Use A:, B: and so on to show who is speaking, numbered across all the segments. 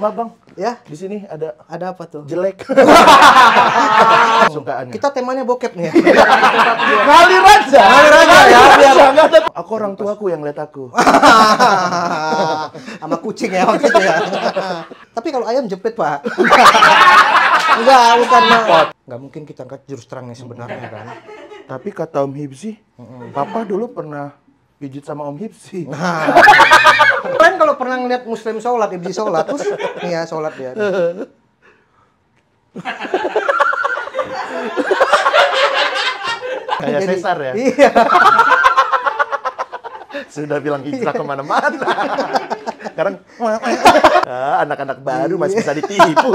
A: Maaf bang,
B: Ya,
A: di sini ada
B: apa tuh?
A: jelek. Sukaannya.
B: Kita temanya bokep nih ya.
A: Ngalir aja.
B: Ngalir aja ya, biar
A: Nggak ada. Aku orang tuaku yang lihat aku.
B: Sama kucing ya waktu itu ya. Tapi kalau ayam jepit, Pak. Enggak, bukan Pak. Enggak mungkin kita angkat jurus terangnya sebenarnya kan.
A: Tapi kata Om Hipsi, Papa dulu pernah pijit sama Om Hipsi.
B: Nah, kalian kalau pernah ngeliat Muslim sholat, Ibji sholat, terus nih ya sholat dia.
A: Kayak
B: Jadi,
A: Cesar ya?
B: Iya.
A: Sudah bilang hijrah kemana-mana. Sekarang anak-anak baru masih bisa ditipu.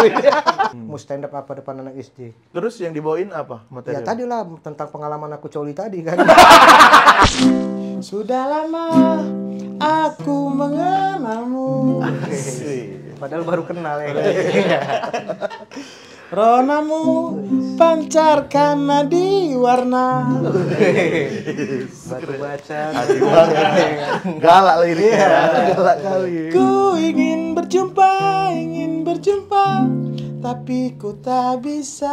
B: Mau stand up apa depan anak SD?
A: Terus yang dibawain apa
B: Ya
A: materi?
B: tadi lah tentang pengalaman aku coli tadi kan. Sudah lama aku mengenalmu. Padahal baru kenal ya. Ronamu pancarkan nadi warna. Batu baca.
A: Galak liriknya. Galak kali.
B: Ku ingin berjumpa, tapi ku tak bisa.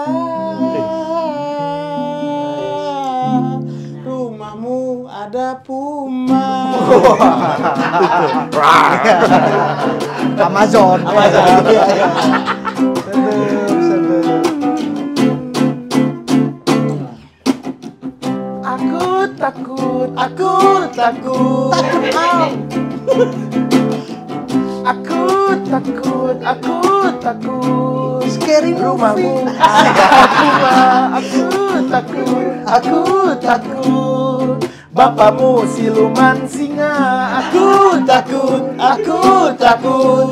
B: Rumahmu ada puma. Amazon. Aku takut. Aku takut. Scary rumahmu. Aku takut.
A: Bapakmu siluman singa.
B: Aku takut.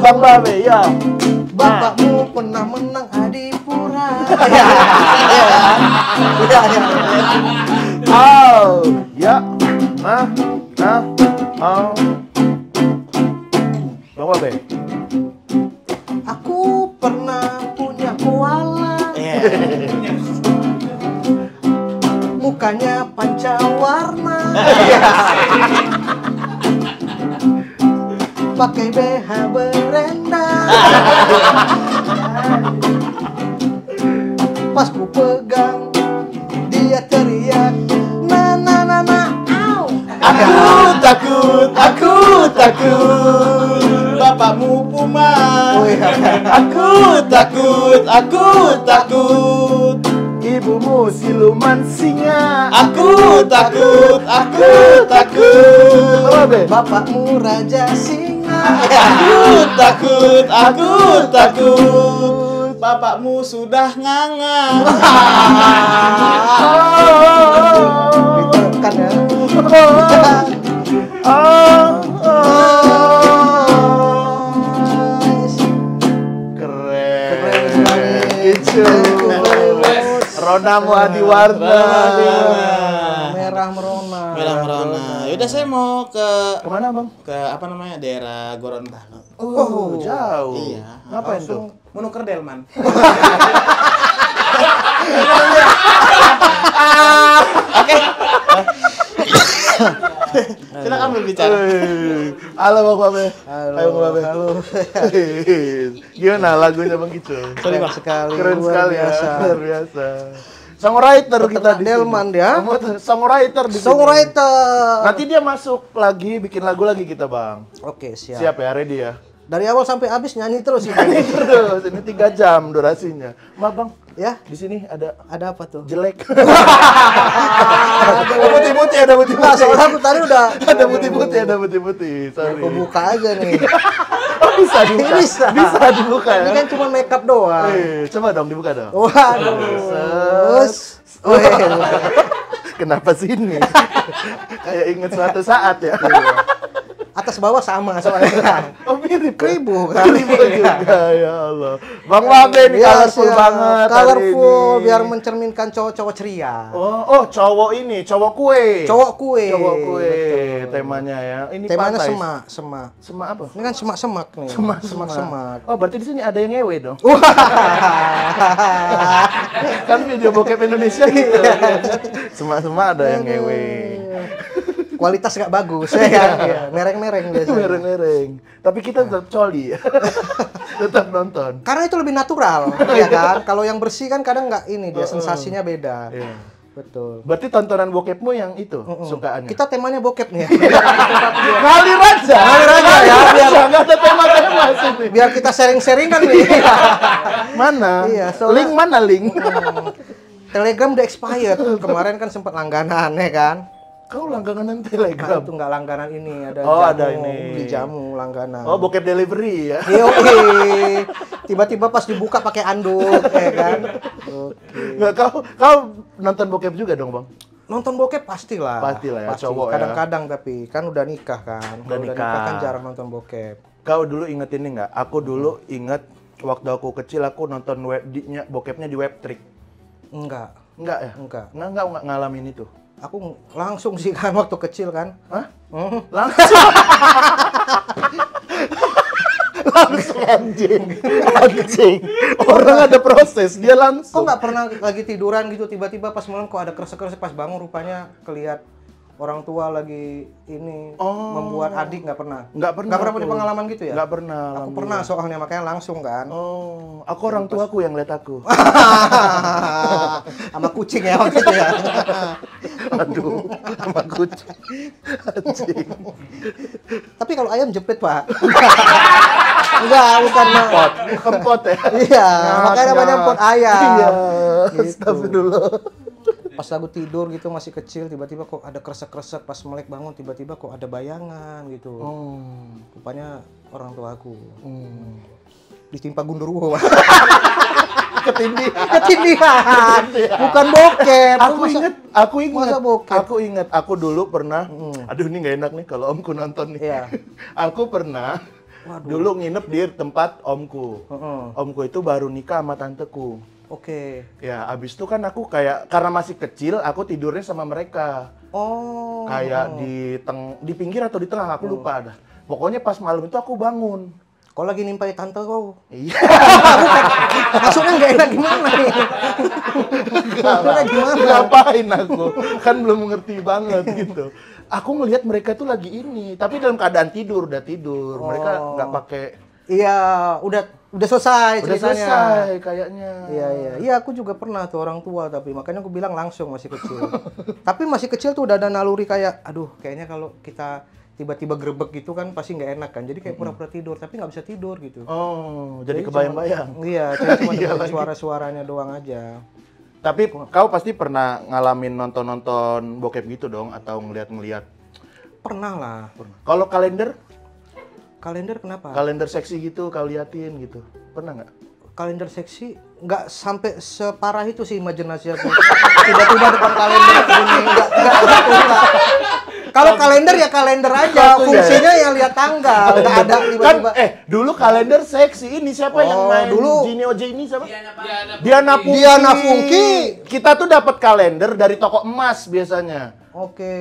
A: Bapak ya.
B: Bapakmu pernah menang Adipura.
A: Oh, ya. Oh. Bang Babe.
B: Aku pernah punya koala. Mukanya pancawarna. Pakai BH berenda. Pas ku pegang, dia teriak, na na na na, au.
A: Aku takut.
B: Bapakmu puma. Aku takut.
A: Ibumu siluman singa.
B: Aku takut. Bapakmu raja singa. Aku takut. Bapakmu sudah nganga. Ditekan ya.
A: Keren. Itu. Rona Muhadiwarna.
B: Merah merona.
C: Yaudah saya mau
A: Kemana bang?
C: ke apa namanya daerah Gorontalo.
A: Oh, jauh.
C: Iya.
A: Ngapain tuh?
C: Mau nuker delman. Oke. Silakan berbicara.
A: Halo Bang Babe.
B: Halo.
A: Ayo Bang Babe. Halo. Gimana lagunya Bang Kicau?
B: Keren sekali.
A: Keren
B: luar
A: sekali
B: biasa.
A: ya. Luar biasa. Songwriter kita di
B: Delman
A: sini.
B: dia.
A: Songwriter di sini.
B: Songwriter.
A: Nanti dia masuk lagi, bikin lagu lagi kita Bang.
B: Oke, siap.
A: Siap ya, ready ya?
B: Dari awal sampai habis nyanyi terus ini.
A: Ini terus, ini 3 jam durasinya. Maaf Bang,
B: Ya,
A: di sini ada
B: apa tuh?
A: jelek. Ada putih-putih, ada
B: Nah,
A: putih-putih.
B: soalnya aku tadi udah
A: Ada putih-putih, ada putih-putih. Sorry.
B: aku buka aja nih.
A: Oh, bisa dibuka.
B: Bisa.
A: Dibuka ya.
B: Ini kan cuma makeup doang.
A: Coba dong dibuka dong.
B: Waduh. Terus.
A: Kenapa sini? Kayak inget suatu saat ya.
B: Atas bawah sama soalnya.
A: Oh mirip.
B: Kribo kan.
A: Kribo juga ya Allah. Bang Wabe ini colorful banget. hari
B: Colorful
A: ini.
B: biar mencerminkan cowok-cowok ceria.
A: Oh cowok ini, cowok kue.
B: Cowok kue.
A: Cowok kue.
B: Betul.
A: Temanya ya. Ini
B: Temanya
A: pantai.
B: semak.
A: Semak apa?
B: Ini kan semak-semak nih. Semak-semak.
A: Oh berarti di sini ada yang ngewe dong. Kan video bokep Indonesia gitu. Semak-semak ada yang ngewe.
B: Kualitas nggak bagus ya kan? Iya, mereng-mereng biasanya.
A: Mereng-mereng. Tapi kita tetap coli ya. Tetap nonton.
B: Karena itu lebih natural, ya kan? Kalau yang bersih kan kadang nggak ini dia sensasinya beda.
A: Iya.
B: Betul.
A: Berarti tontonan bokepmu yang itu sukaannya.
B: Kita temanya bokep nih.
A: Ngalir aja.
B: Ngalir aja ya, biar
A: nggak ada tema-tema sini.
B: biar kita sharing-sharing kan nih.
A: Mana?
B: Iya, soalnya-
A: Link mana link?
B: Telegram udah expired. Kemarin kan sempat langganan ya kan.
A: Kau langganan
B: Nah,
A: Telegram.
B: itu nggak langganan ini, ada
A: Oh,
B: jamu,
A: ada ini.
B: beli jamu langganan.
A: Oh, bokep delivery ya.
B: Oke. Tiba-tiba pas dibuka pakai anduk, ya kan? Oke.
A: Nggak, kau nonton bokep juga dong, Bang?
B: Nonton bokep pastilah.
A: Pastilah ya, cowok ya.
B: Kadang-kadang tapi kan udah nikah kan.
A: Udah
B: Kalau
A: nikah.
B: kan jarang nonton bokep.
A: Kau dulu inget ini nggak? Aku dulu inget waktu aku kecil aku nonton bokepnya di Webtrick.
B: Enggak.
A: Enggak ya?
B: Enggak.
A: Enggak ngalamin itu.
B: Aku langsung sih kan waktu kecil kan.
A: Hah?
B: Hmm.
A: Langsung. Langsung anjing. Anjing. Orang ada proses, dia
B: Kok
A: langsung.
B: nggak pernah lagi tiduran gitu tiba-tiba pas malam kok ada kresek-kresek pas bangun rupanya kelihat orang tua lagi ini membuat adik nggak pernah.
A: Nggak pernah.
B: Nggak pernah
A: aku.
B: punya pengalaman gitu ya?
A: Nggak pernah.
B: Aku
A: alhamdulillah.
B: pernah soalnya makanya langsung kan.
A: Oh, aku orang tuaku yang lihat aku.
B: Sama kucing ya waktu itu ya.
A: Aduh, sama kucing. Anjing.
B: Tapi kalau ayam jepit, Pak. Enggak, bukan
A: Kempot. Kempot ya?
B: Iya, makanya namanya pot ayam.
A: Iya.
B: Gitu.
A: Astagfirullah.
B: Pas aku tidur gitu masih kecil, tiba-tiba kok ada kresek-kresek, pas melek bangun tiba-tiba kok ada bayangan gitu.
A: Oh.
B: Rupanya orang tua aku.
A: Hmm.
B: Ditimpa gundurwo.
A: Ketindih.
B: Ketindihan. Bukan bokep.
A: Aku inget,
B: Masa bokep?
A: aku inget, aku dulu pernah, aduh ini nggak enak nih kalau omku nonton nih.
B: Iya.
A: Aku pernah dulu nginep di tempat omku. Omku itu baru nikah sama tanteku.
B: Oke.
A: Ya, abis itu kan aku kayak, karena masih kecil, aku tidurnya sama mereka.
B: Oh.
A: Kayak di pinggir atau di tengah, aku lupa dah. Pokoknya pas malam itu aku bangun.
B: Kau lagi nimpai tante kau.
A: Iya.
B: Maksudnya nggak enak gimana nih? Maksudnya gimana?
A: Ngapain aku? Kan belum ngerti banget gitu. Aku ngelihat mereka tuh lagi ini, tapi dalam keadaan tidur, udah tidur. Mereka nggak pakai.
B: Iya, udah selesai
A: Udah
B: ceritanya.
A: selesai kayaknya.
B: Iya, aku juga pernah tuh orang tua, tapi makanya aku bilang langsung masih kecil. Tapi masih kecil tuh udah ada naluri kayak, aduh, kayaknya kalau kita tiba-tiba grebek gitu kan pasti nggak enak kan. Jadi kayak pura-pura tidur, tapi nggak bisa tidur gitu.
A: Oh, jadi kebayang-bayang.
B: Iya, jadi cuma
A: Iya
B: dengerin
A: lagi.
B: suara-suaranya doang aja.
A: Tapi kau pasti pernah ngalamin nonton-nonton bokep gitu dong, atau ngeliat-ngeliat?
B: Pernah lah.
A: Kalau kalender
B: Kenapa?
A: kalender seksi gitu kau liatin gitu, pernah nggak?
B: Kalender seksi nggak sampai separah itu sih imajinasi aku. Tiba-tiba depan kalender ini nggak gitu. Nggak. Kalau kalender ya kalender aja,
A: Satu ya?
B: fungsinya ya lihat tanggal, nggak ada
A: Kan,
B: tiba-tiba.
A: dulu kalender seksi ini siapa yang
B: Oh,
A: main
B: dulu.
A: Gini Oje ini siapa? Diana Pungki.
B: Diana Pungki.
A: Kita tuh dapat kalender dari toko emas biasanya.
B: Oke,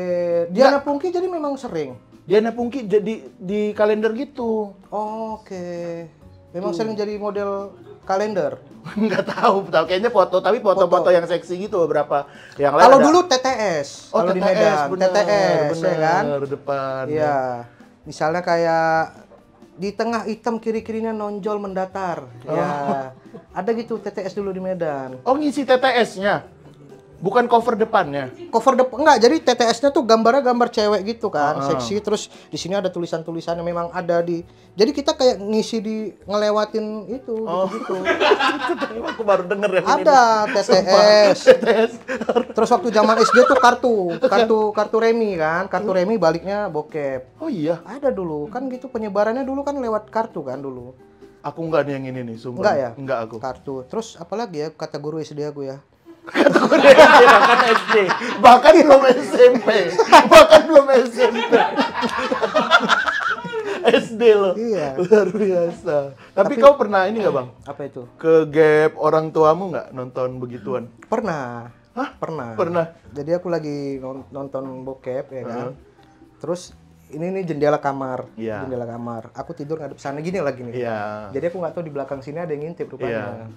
B: Diana Pungki jadi memang sering.
A: Diana Pungki jadi di kalender gitu.
B: Oke, memang sering jadi model kalender.
A: Nggak tahu kayaknya foto, tapi foto-foto yang seksi gitu beberapa. Yang lain
B: Kalau
A: ada-
B: dulu TTS,
A: Oh,
B: kalau di
A: TTS,
B: Medan,
A: bener,
B: TTS ya kan?
A: bener, depan.
B: Iya, misalnya kayak di tengah hitam kiri-kirinya nonjol mendatar. Ya, ada gitu TTS dulu di Medan.
A: Oh, ngisi TTS-nya. Bukan cover depannya.
B: Cover depan enggak, jadi TTS-nya tuh gambarnya gambar cewek gitu kan, seksi, terus di sini ada tulisan-tulisannya memang ada di. Jadi kita kayak ngisi di ngelewatin itu gitu.
A: Aku baru denger ya.
B: Ada TTS. Terus waktu zaman SD tuh kartu remi kan, kartu remi baliknya bokep.
A: Oh iya,
B: Ada dulu, kan gitu penyebarannya dulu kan lewat kartu kan dulu.
A: aku nggak nih yang ini nih, sumpah.
B: Enggak ya?
A: Enggak aku.
B: Kartu. Terus apalagi ya kata guru SD aku ya?
A: Bahkan SD, bahkan belum SMP, SD loh.
B: Iya.
A: Luar biasa. Tapi kau pernah ini nggak, Bang?
B: Apa itu?
A: Ke gap orang tuamu nggak nonton begituan?
B: Pernah.
A: Hah?
B: Pernah.
A: Pernah.
B: Jadi aku lagi nonton bokep ya kan. Terus ini nih jendela kamar.
A: Iya.
B: Jendela kamar. Aku tidur ngadep sana gini lagi nih.
A: Iya.
B: Jadi aku nggak tahu di belakang sini ada yang ngintip rupanya.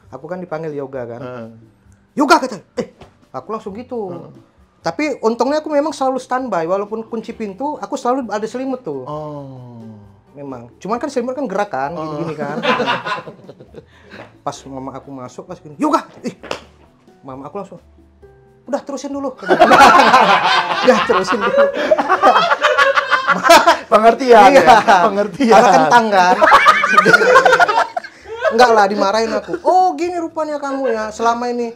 B: Aku kan dipanggil yoga kan. Yoga kata. Aku langsung gitu. Tapi untungnya aku memang selalu standby walaupun kunci pintu aku selalu ada selimut tuh.
A: Oh.
B: memang. Cuman kan Selimer kan gerak kan, gini-gini kan. Pas mama aku masuk, pas gini, Yoga! Ih, mama aku langsung, udah terusin dulu. Udah terusin dulu.
A: Pengertian
B: Iya.
A: ya? Pengertian.
B: Karena kentang kan. Enggak lah, dimarahin aku. Oh gini rupanya kamu ya, selama ini.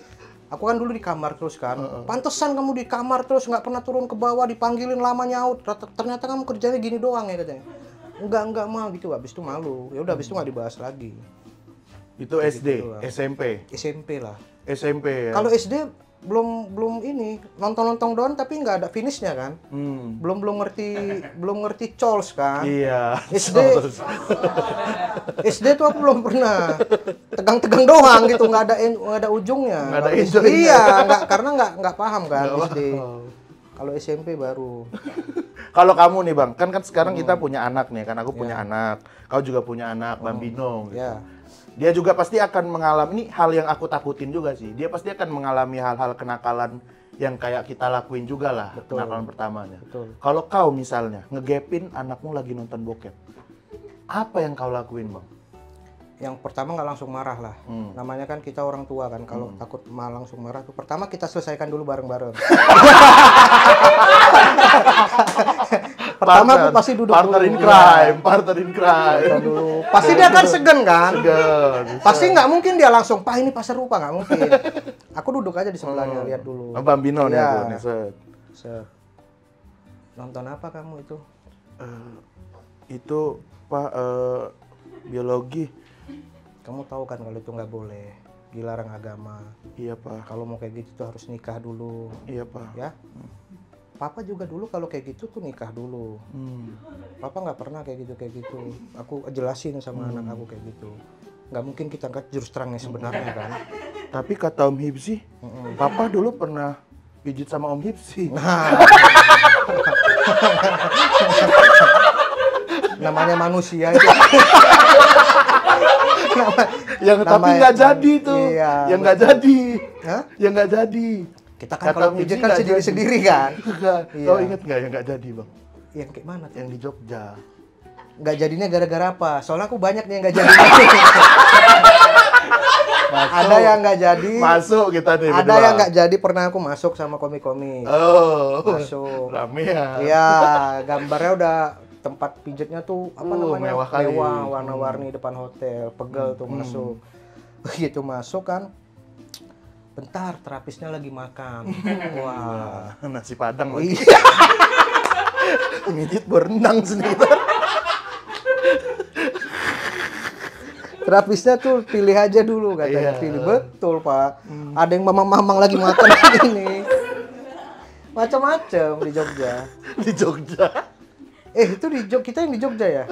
B: Aku kan dulu di kamar terus kan. Pantesan kamu di kamar terus, nggak pernah turun ke bawah, dipanggilin lama nyaut. Ternyata kamu kerjanya gini doang ya katanya. Enggak mau gitu, habis itu malu. Ya udah habis itu nggak dibahas lagi.
A: Itu SD,
B: Gitu lah.
A: SMP,
B: SMP lah.
A: SMP ya.
B: Kalau SD belum ini nonton doang tapi nggak ada finishnya kan. Belum ngerti cols kan.
A: Iya.
B: SD SD tuh aku belum pernah tegang doang gitu, nggak ada ujungnya.
A: Nggak ada
B: Kalau
A: enjoy-nya.
B: Iya, karena nggak paham kan
A: Nggak
B: SD.
A: paham.
B: Kalau SMP baru.
A: Kalau kamu nih Bang, kan sekarang kita punya anak nih, kan aku punya anak, kau juga punya anak, Bambino gitu.
B: Ya.
A: Dia juga pasti akan mengalami, ini hal yang aku takutin juga sih. Dia pasti akan mengalami hal-hal kenakalan yang kayak kita lakuin juga lah,
B: Betul.
A: kenakalan pertamanya.
B: Betul.
A: Kalau kau misalnya ngegepin anakmu lagi nonton bokep, apa yang kau lakuin Bang?
B: Yang pertama nggak langsung marah lah. Namanya kan kita orang tua kan, kalau takut langsung marah tuh pertama kita selesaikan dulu bareng-bareng. Pertama aku pasti duduk
A: partner
B: dulu.
A: in crime, partner in crime.
B: Kita dulu. Pasti dia kan segan kan?
A: Segan.
B: Pasti nggak mungkin dia langsung, Pak ini pasar rupa, nggak mungkin. Aku duduk aja di sebelahnya, lihat dulu.
A: Oh, Bambino nih
B: Iya.
A: aku nih, set.
B: Set. Nonton apa kamu itu?
A: Itu Pak biologi.
B: Kamu tahu kan kalau itu nggak boleh, dilarang agama.
A: Iya Pak.
B: Kalau mau kayak gitu tuh harus nikah dulu,
A: Iya Pak.
B: ya. Papa juga dulu kalau kayak gitu tuh nikah dulu. Papa nggak pernah kayak gitu. Aku jelasin sama anak aku kayak gitu. Nggak mungkin kita angkat jurus terangnya sebenarnya kan.
A: Tapi kata Om Hipsi, Papa dulu pernah pijit sama Om Hipsi.
B: Namanya manusia itu.
A: Yang tapi
B: namanya-
A: nggak jadi tuh.
B: Iya,
A: Yang nggak jadi.
B: Hah?
A: Yang nggak jadi.
B: Kita kan
A: Kata
B: kalau
A: Om
B: pijit
A: Hipsi
B: kan
A: nggak
B: sendiri-sendiri
A: jadi.
B: kan. Iya.
A: Kau inget nggak yang nggak jadi Bang?
B: Yang kayak mana tuh?
A: Yang di Jogja.
B: Nggak jadinya gara-gara apa? Soalnya aku banyak nih yang nggak jadi. Ada yang nggak jadi.
A: Masuk kita nih
B: Ada
A: berdua.
B: yang nggak jadi, pernah aku masuk sama komik-komik.
A: Oh.
B: Masuk.
A: Rame ya.
B: Iya, gambarnya udah tempat pijatnya tuh apa namanya?
A: mewah kali.
B: Warna-warni depan hotel, pegel tuh masuk. Begitu masuk kan, bentar terapisnya lagi makan. Wah.
A: Nasi Padang lagi.
B: Iya.
A: Mijit berenang sendiri.
B: Terapisnya tuh pilih aja dulu katanya.
A: Iya.
B: Pilih betul Pak. Ada yang mamang-mamang lagi makan ini. Macam-macam di Jogja.
A: Di Jogja.
B: Itu kita yang di Jogja ya?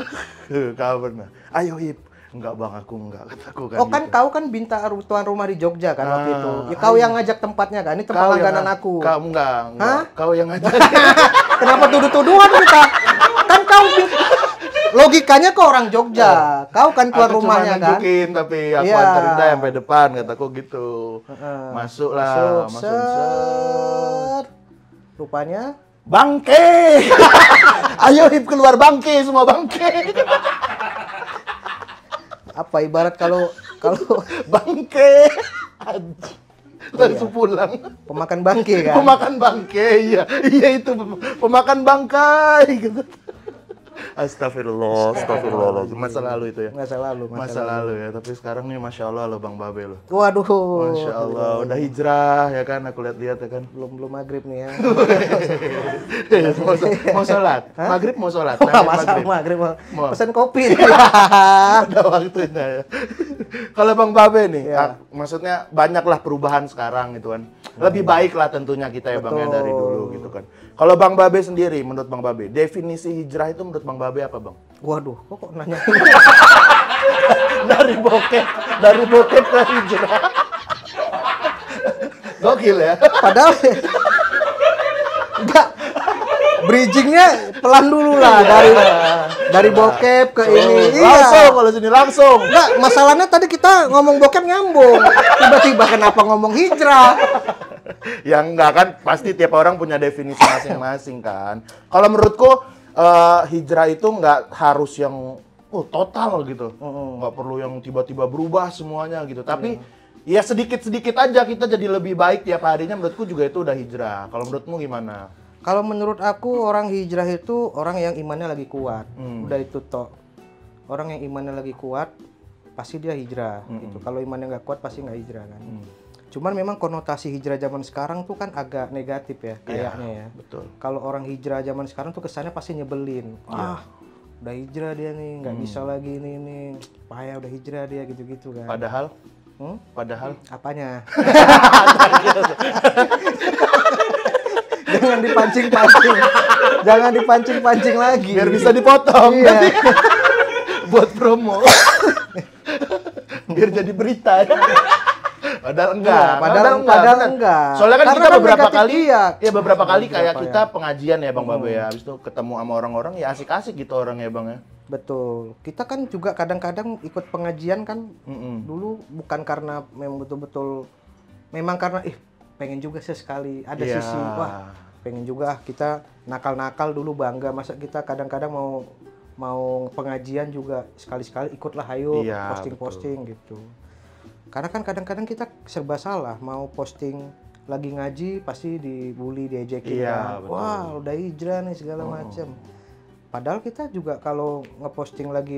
A: Kau pernah. Ayo Hip. Enggak Bang, aku enggak. Kataku kan.
B: Oh kan
A: gitu.
B: kau kan tuan rumah di Jogja kan waktu
A: Ah,
B: itu. Ya, kau yang ngajak tempatnya kan? Ini tempat
A: Kau yang
B: langganan aku.
A: Kamu enggak.
B: Hah?
A: Kau yang ngajak.
B: Kenapa tuduh-tuduhan kita? Kan kau logikanya kau orang Jogja. Kau kan tuan
A: Aku
B: rumahnya
A: cuma
B: kan?
A: nunjukin, tapi aku
B: Iya.
A: anterin dah sampai depan, kataku gitu. Masuk lah, masuk.
B: Set. Rupanya
A: Bangke. Ayo Hip keluar bangke, semua bangke.
B: apa ibarat kalau
A: Bangke. Anjing. Langsung pulang.
B: pemakan bangke kan?
A: Pemakan bangke, iya. Iya itu pemakan bangkai gitu. Astagfirullah. Masa lalu itu ya.
B: Masa lalu.
A: Masa lalu ya, tapi sekarang nih Masya Allah lo Bang Babe lo.
B: Waduh.
A: Masya Allah, udah hijrah ya kan, aku lihat-lihat ya kan.
B: Belum maghrib nih ya.
A: Mau sholat, maghrib mau sholat.
B: Wah,
A: Nanti
B: masa maghrib
A: Mau.
B: pesan kopi.
A: Ada waktunya ya. Kalau Bang Babe nih,
B: Ya.
A: maksudnya banyaklah perubahan sekarang gitu kan. Lebih baik lah tentunya kita ya Bang ya dari dulu gitu kan. Kalau Bang Babe sendiri, menurut Bang Babe, definisi hijrah itu menurut Bang Babe apa Bang?
B: Waduh, kok nanya?
A: dari bokep ke hijrah. Gokil ya.
B: Padahal enggak, bridgingnya pelan dulu lah dari bokep ke ini.
A: Langsung kalau sini langsung.
B: Enggak, masalahnya tadi kita ngomong bokep nyambung. Tiba-tiba kenapa ngomong hijrah?
A: Yang enggak kan pasti tiap orang punya definisi masing-masing kan. Kalau menurutku hijrah itu nggak harus yang total gitu. Nggak perlu yang tiba-tiba berubah semuanya gitu. Tapi ya sedikit-sedikit aja kita jadi lebih baik tiap harinya, menurutku juga itu udah hijrah. Kalau menurutmu gimana?
B: Kalau menurut aku orang hijrah itu orang yang imannya lagi kuat. Udah itu toh. Orang yang imannya lagi kuat pasti dia hijrah gitu. Kalau imannya nggak kuat pasti nggak hijrah kan. Cuman memang konotasi hijrah zaman sekarang tuh kan agak negatif ya kayaknya ya.
A: Betul.
B: Kalau orang hijrah zaman sekarang tuh kesannya pasti nyebelin. Udah hijrah dia nih, nggak bisa lagi ini payah udah hijrah dia gitu-gitu kan.
A: Padahal
B: Apanya? Jangan dipancing-pancing. Jangan dipancing-pancing lagi.
A: biar bisa dipotong.
B: Iya.
A: Buat promo. Biar jadi berita. Padahal enggak.
B: Padahal enggak.
A: Soalnya kan
B: Karena
A: kita
B: kan
A: beberapa
B: negatif
A: kali
B: dia.
A: ya beberapa kali kayak
B: Beberapa
A: kita pengajian ya Bang Babe ya. Habis itu ketemu sama orang-orang ya asik-asik gitu orangnya Bang ya.
B: Betul. Kita kan juga kadang-kadang ikut pengajian kan dulu bukan karena memang betul-betul memang karena pengen juga sesekali ada
A: Iya.
B: sisi pengen juga kita nakal-nakal dulu bangga masa kita kadang-kadang mau pengajian juga sekali-sekali ikutlah ayo
A: Iya,
B: posting-posting gitu. Karena kan kadang-kadang kita serba salah mau posting lagi ngaji pasti dibully diejekin
A: Iya,
B: kan.
A: betul.
B: Wah udah hijrah nih segala macam. Padahal kita juga kalau ngeposting lagi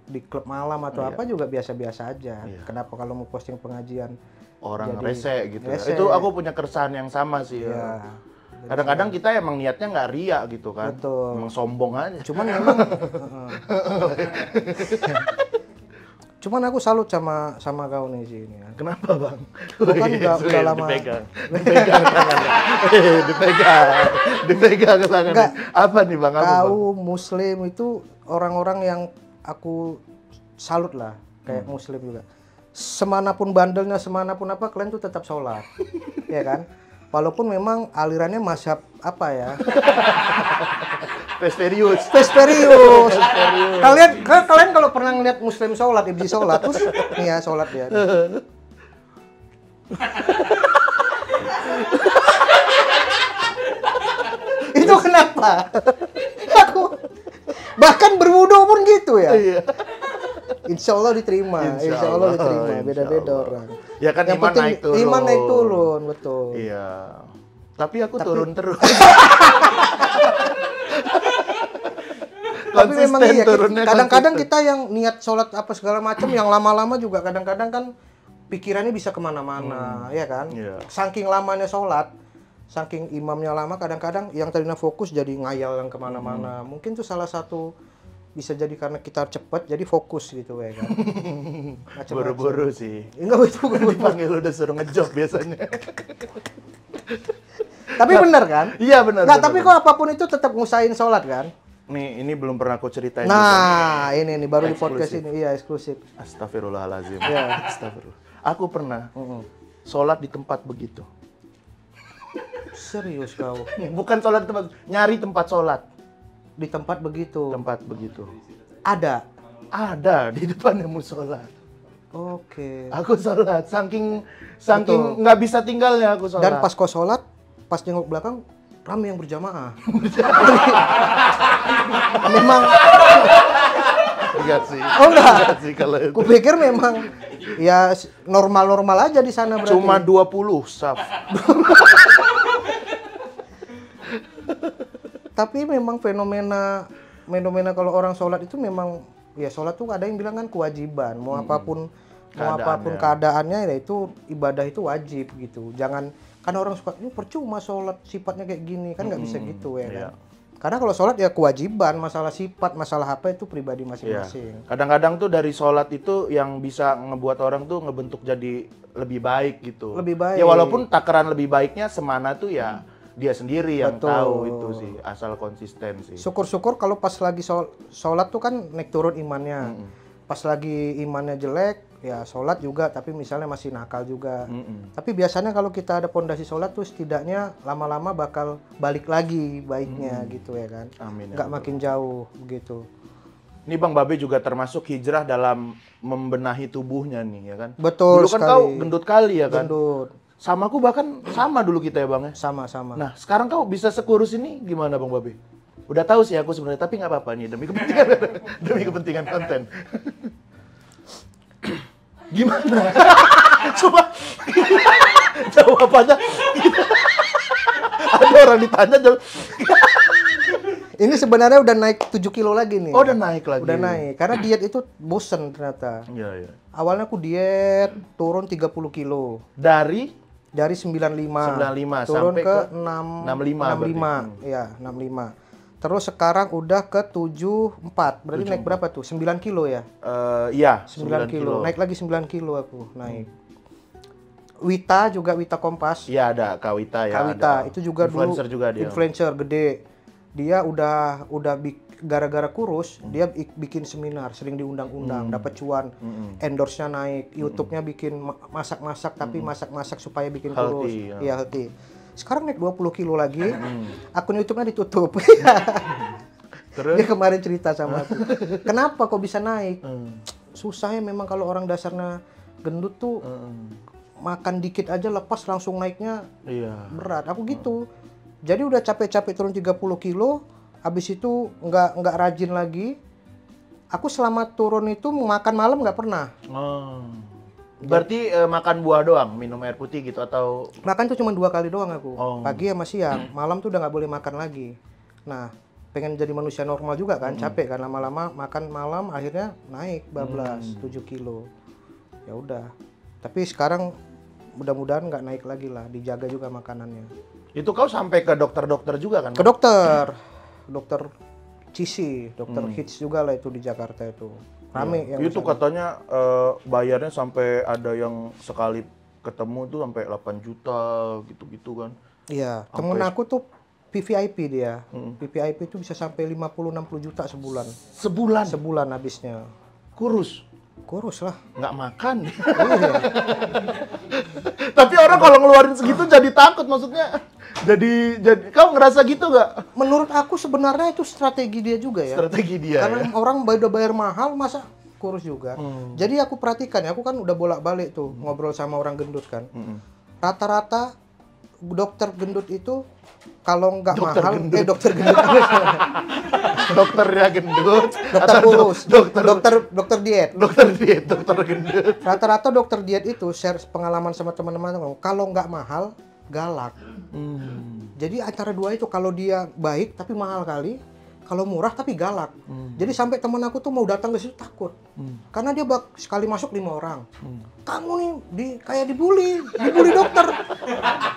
B: di klub malam atau apa juga biasa-biasa aja. Kenapa kalau mau posting pengajian
A: Orang
B: jadi
A: rese gitu.
B: rese.
A: Itu aku punya keresahan yang sama sih.
B: Ya.
A: Kadang-kadang kita emang niatnya nggak ria gitu kan.
B: Betul.
A: Emang sombong aja.
B: Cuman memang cuman aku salut sama kau nih sih ini ya.
A: Kenapa Bang?
B: Kau kan udah lama.
A: Dipegang tangannya. Dipegang tangannya.
B: Enggak.
A: Apa nih Bang? Apa, Bang?
B: Kau muslim itu orang-orang yang aku salut lah kayak muslim juga. Semanapun bandelnya, semanapun apa kalian tuh tetap sholat. Ya kan? Walaupun memang alirannya mazhab apa ya?
A: Pesterius.
B: Kalian kalau pernah ngeliat muslim sholat, iblis sholat, terus nih ya sholat dia. Itu kenapa? Aku bahkan berwudu pun gitu ya. Insya Allah diterima, insya Allah diterima.
A: insya
B: Beda-beda
A: Allah.
B: orang.
A: Ya kan
B: Yang
A: iman
B: penting
A: naik turun.
B: iman naik turun, betul.
A: Iya. Tapi aku turun terus.
B: Tapi memang
A: Konsisten
B: iya,
A: turunnya
B: kadang-kadang
A: konsisten.
B: kita yang niat sholat apa segala macam, yang lama-lama juga kadang-kadang kan pikirannya bisa kemana-mana, ya kan?
A: Iya.
B: Saking lamanya sholat, saking imamnya lama, kadang-kadang yang tadinya fokus jadi ngayal yang kemana-mana. Mungkin tuh salah satu bisa jadi karena kita cepet, jadi fokus gitu ya kan? Macem-macem.
A: Buru-buru sih.
B: Enggak itu.
A: Dipanggil udah suruh ngejob biasanya.
B: Tapi benar kan?
A: Iya benar.
B: Nggak,
A: benar,
B: tapi
A: benar.
B: kok apapun itu tetap ngusahain sholat kan?
A: Nih, ini belum pernah aku ceritain. juga.
B: Nah, ini nih baru di podcast
A: Eksklusif.
B: ini, iya eksklusif.
A: Astagfirullahalazim.
B: Iya.
A: Astagfirullah. Aku pernah sholat di tempat begitu.
B: Serius kau?
A: Bukan sholat di tempat, nyari tempat sholat.
B: Di tempat begitu?
A: Tempat begitu.
B: Ada?
A: Ada di depannya musola.
B: Oke.
A: Aku sholat, saking
B: Betul.
A: nggak bisa tinggalnya aku sholat.
B: Dan pas kau sholat, pas nengok belakang, ramai yang berjamaah. Memang,
A: Enggak sih.
B: Oh, enggak?
A: Sih kalau itu.
B: kupikir memang ya normal-normal aja di sana berarti.
A: Cuma 20 saf.
B: Tapi memang fenomena kalau orang sholat itu memang ya sholat tuh ada yang bilang kan kewajiban. Mau apapun keadaannya ya itu ibadah itu wajib gitu. Jangan kan orang suka ini percuma sholat sifatnya kayak gini kan nggak bisa gitu ya kan.
A: Iya.
B: Karena kalau sholat ya kewajiban, masalah sifat, masalah apa itu pribadi
A: Iya.
B: masing-masing.
A: Kadang-kadang tuh dari sholat itu yang bisa ngebuat orang tuh ngebentuk jadi lebih baik gitu.
B: Lebih baik.
A: Ya walaupun takaran lebih baiknya semana tuh ya dia sendiri yang
B: Betul.
A: tahu itu sih, asal konsisten sih.
B: Syukur-syukur kalau pas lagi sholat tuh kan naik turun imannya. Pas lagi imannya jelek, ya sholat juga, tapi misalnya masih nakal juga. Tapi biasanya kalau kita ada pondasi sholat tuh setidaknya lama-lama bakal balik lagi baiknya gitu ya kan.
A: Amin. ya
B: Nggak
A: Allah.
B: makin jauh begitu.
A: Ini Bang Babe juga termasuk hijrah dalam membenahi tubuhnya nih ya kan.
B: Betul
A: Dulu kan
B: sekali.
A: kau gendut kali ya kan.
B: Gendut.
A: Sama aku bahkan sama dulu kita ya Bang ya.
B: Sama-sama.
A: Nah sekarang kau bisa sekurus ini gimana Bang Babe? Udah tahu sih aku sebenarnya, tapi nggak apa-apa nih demi kepentingan demi kepentingan konten. Gimana? Coba jawabannya. Ada orang ditanya jawab.
B: Ini sebenarnya udah naik 7 kilo lagi nih.
A: Oh, udah naik lagi.
B: Udah naik. Karena diet itu bosen ternyata.
A: Iya, iya.
B: Awalnya aku diet turun 30 kilo.
A: Dari
B: 95
A: 95
B: turun
A: sampai
B: ke
A: ke
B: 65.
A: 65
B: Iya, 65. Terus sekarang udah ke 74. Berarti naik berapa tuh? 9 kilo ya?
A: Iya,
B: 9 kilo. Naik lagi 9 kilo aku naik. Wita juga, Wita Kompas.
A: Iya, ada Kak Wita ya.
B: Kak Wita
A: ada.
B: itu juga
A: Influencer
B: dulu
A: juga dia.
B: influencer gede. Dia udah gara-gara kurus, dia bikin seminar, sering diundang-undang, dapat cuan, endorse-nya naik, YouTube-nya bikin masak-masak tapi masak-masak supaya bikin kurus.
A: Healthy, ya.
B: Iya, healthy. Sekarang naik 20 kilo lagi. Akun YouTube-nya ditutup.
A: Terus?
B: Dia kemarin cerita sama aku. Kenapa kok bisa naik? Susahnya memang kalau orang dasarnya gendut tuh makan dikit aja lepas langsung naiknya
A: Iya.
B: berat. Aku gitu. Jadi udah capek-capek turun 30 kilo, habis itu nggak rajin lagi. Aku selama turun itu makan malam nggak pernah.
A: Oh. Berarti makan buah doang, minum air putih gitu atau
B: Makan tuh cuma 2 kali doang aku.
A: Oh.
B: Pagi sama siang. Malam tuh udah nggak boleh makan lagi. Nah, pengen jadi manusia normal juga kan, capek kan lama-lama makan malam akhirnya naik bablas 7 kilo. Ya udah. Tapi sekarang mudah-mudahan nggak naik lagi lah, dijaga juga makanannya.
A: itu kau sampai ke dokter-dokter juga kan?
B: Ke dokter Cici, dokter Hits juga lah itu di Jakarta itu. Rame yang
A: Itu
B: sana.
A: katanya bayarnya sampai ada yang sekali ketemu tuh sampai 8 juta gitu-gitu kan.
B: Iya, temen aku tuh VVIP dia. VVIP itu bisa sampai 50-60 juta sebulan.
A: Sebulan
B: Sebulan habisnya.
A: kurus.
B: Kurus lah.
A: Nggak makan.
B: Iya.
A: Tapi orang kalau ngeluarin segitu jadi takut maksudnya. Jadi kau ngerasa gitu nggak?
B: Menurut aku sebenarnya itu strategi dia juga ya.
A: Strategi dia
B: Karena
A: ya?
B: orang udah bayar mahal masa kurus juga. Jadi aku perhatikan ya, aku kan udah bolak-balik tuh ngobrol sama orang gendut kan. Rata-rata dokter gendut itu kalau nggak
A: Dokter
B: mahal,
A: gendut.
B: dokter gendut,
A: Dokternya gendut.
B: dokter
A: atau
B: kurus, dokter diet.
A: dokter diet, dokter gendut.
B: Rata-rata dokter diet itu share pengalaman sama teman-teman, kalau nggak mahal galak. Jadi antara dua itu, kalau dia baik tapi mahal kali, kalau murah tapi galak. Jadi sampai teman aku tuh mau datang ke situ takut. Karena dia sekali masuk 5 orang. Kamu nih kayak dibully dokter.